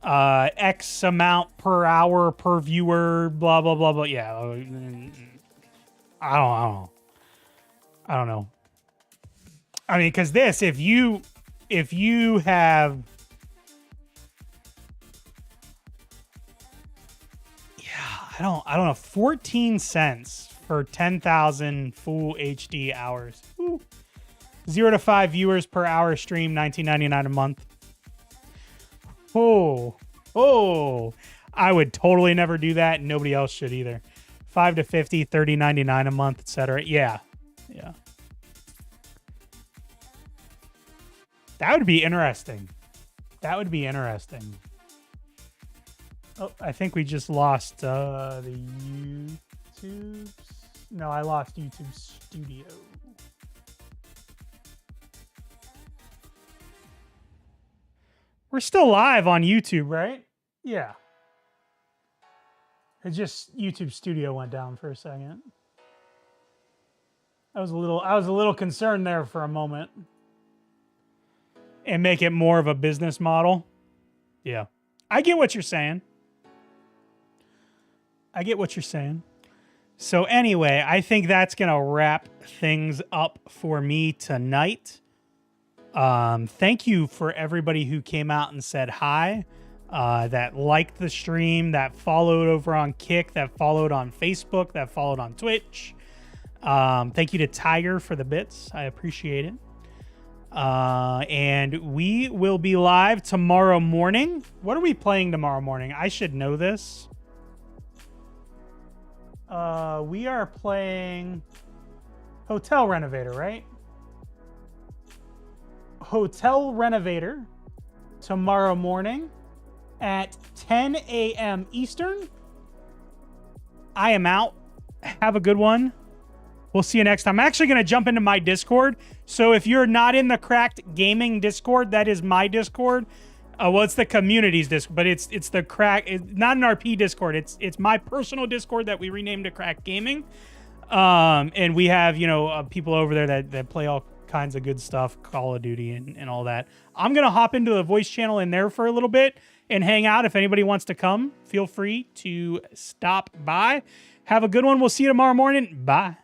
X amount per hour per viewer, blah blah blah blah. Yeah, I don't know. I mean, because this, if you have, I don't know, 14 cents for 10,000 full HD hours. Ooh. 0 to 5 viewers per hour stream, $19.99 a month. Oh, I would totally never do that, and nobody else should either. 5 to 50, $30.99 a month, etc. Yeah. That would be interesting. Oh, I think we just lost the YouTube. No, I lost YouTube Studio. We're still live on YouTube, right? Yeah. It just YouTube Studio went down for a second. I was a little concerned there for a moment. And make it more of a business model. Yeah. I get what you're saying. So anyway, I think that's going to wrap things up for me tonight. Thank you for everybody who came out and said hi, that liked the stream, that followed over on Kick, that followed on Facebook, that followed on Twitch. Thank you to Tiger for the bits. I appreciate it. And we will be live tomorrow morning. What are we playing tomorrow morning? I should know this. We are playing Hotel Renovator, right? Hotel Renovator tomorrow morning at 10 a.m. Eastern. I am out. Have a good one. We'll see you next time. I'm actually going to jump into my Discord. So if you're not in the Cracked Gaming Discord, that is my Discord. Well, it's the community's Discord, but it's the not an RP Discord. It's my personal Discord that we renamed to Cracked Gaming. And we have, people over there that play all kinds of good stuff, Call of Duty and all that. I'm going to hop into the voice channel in there for a little bit and hang out. If anybody wants to come, feel free to stop by. Have a good one. We'll see you tomorrow morning. Bye.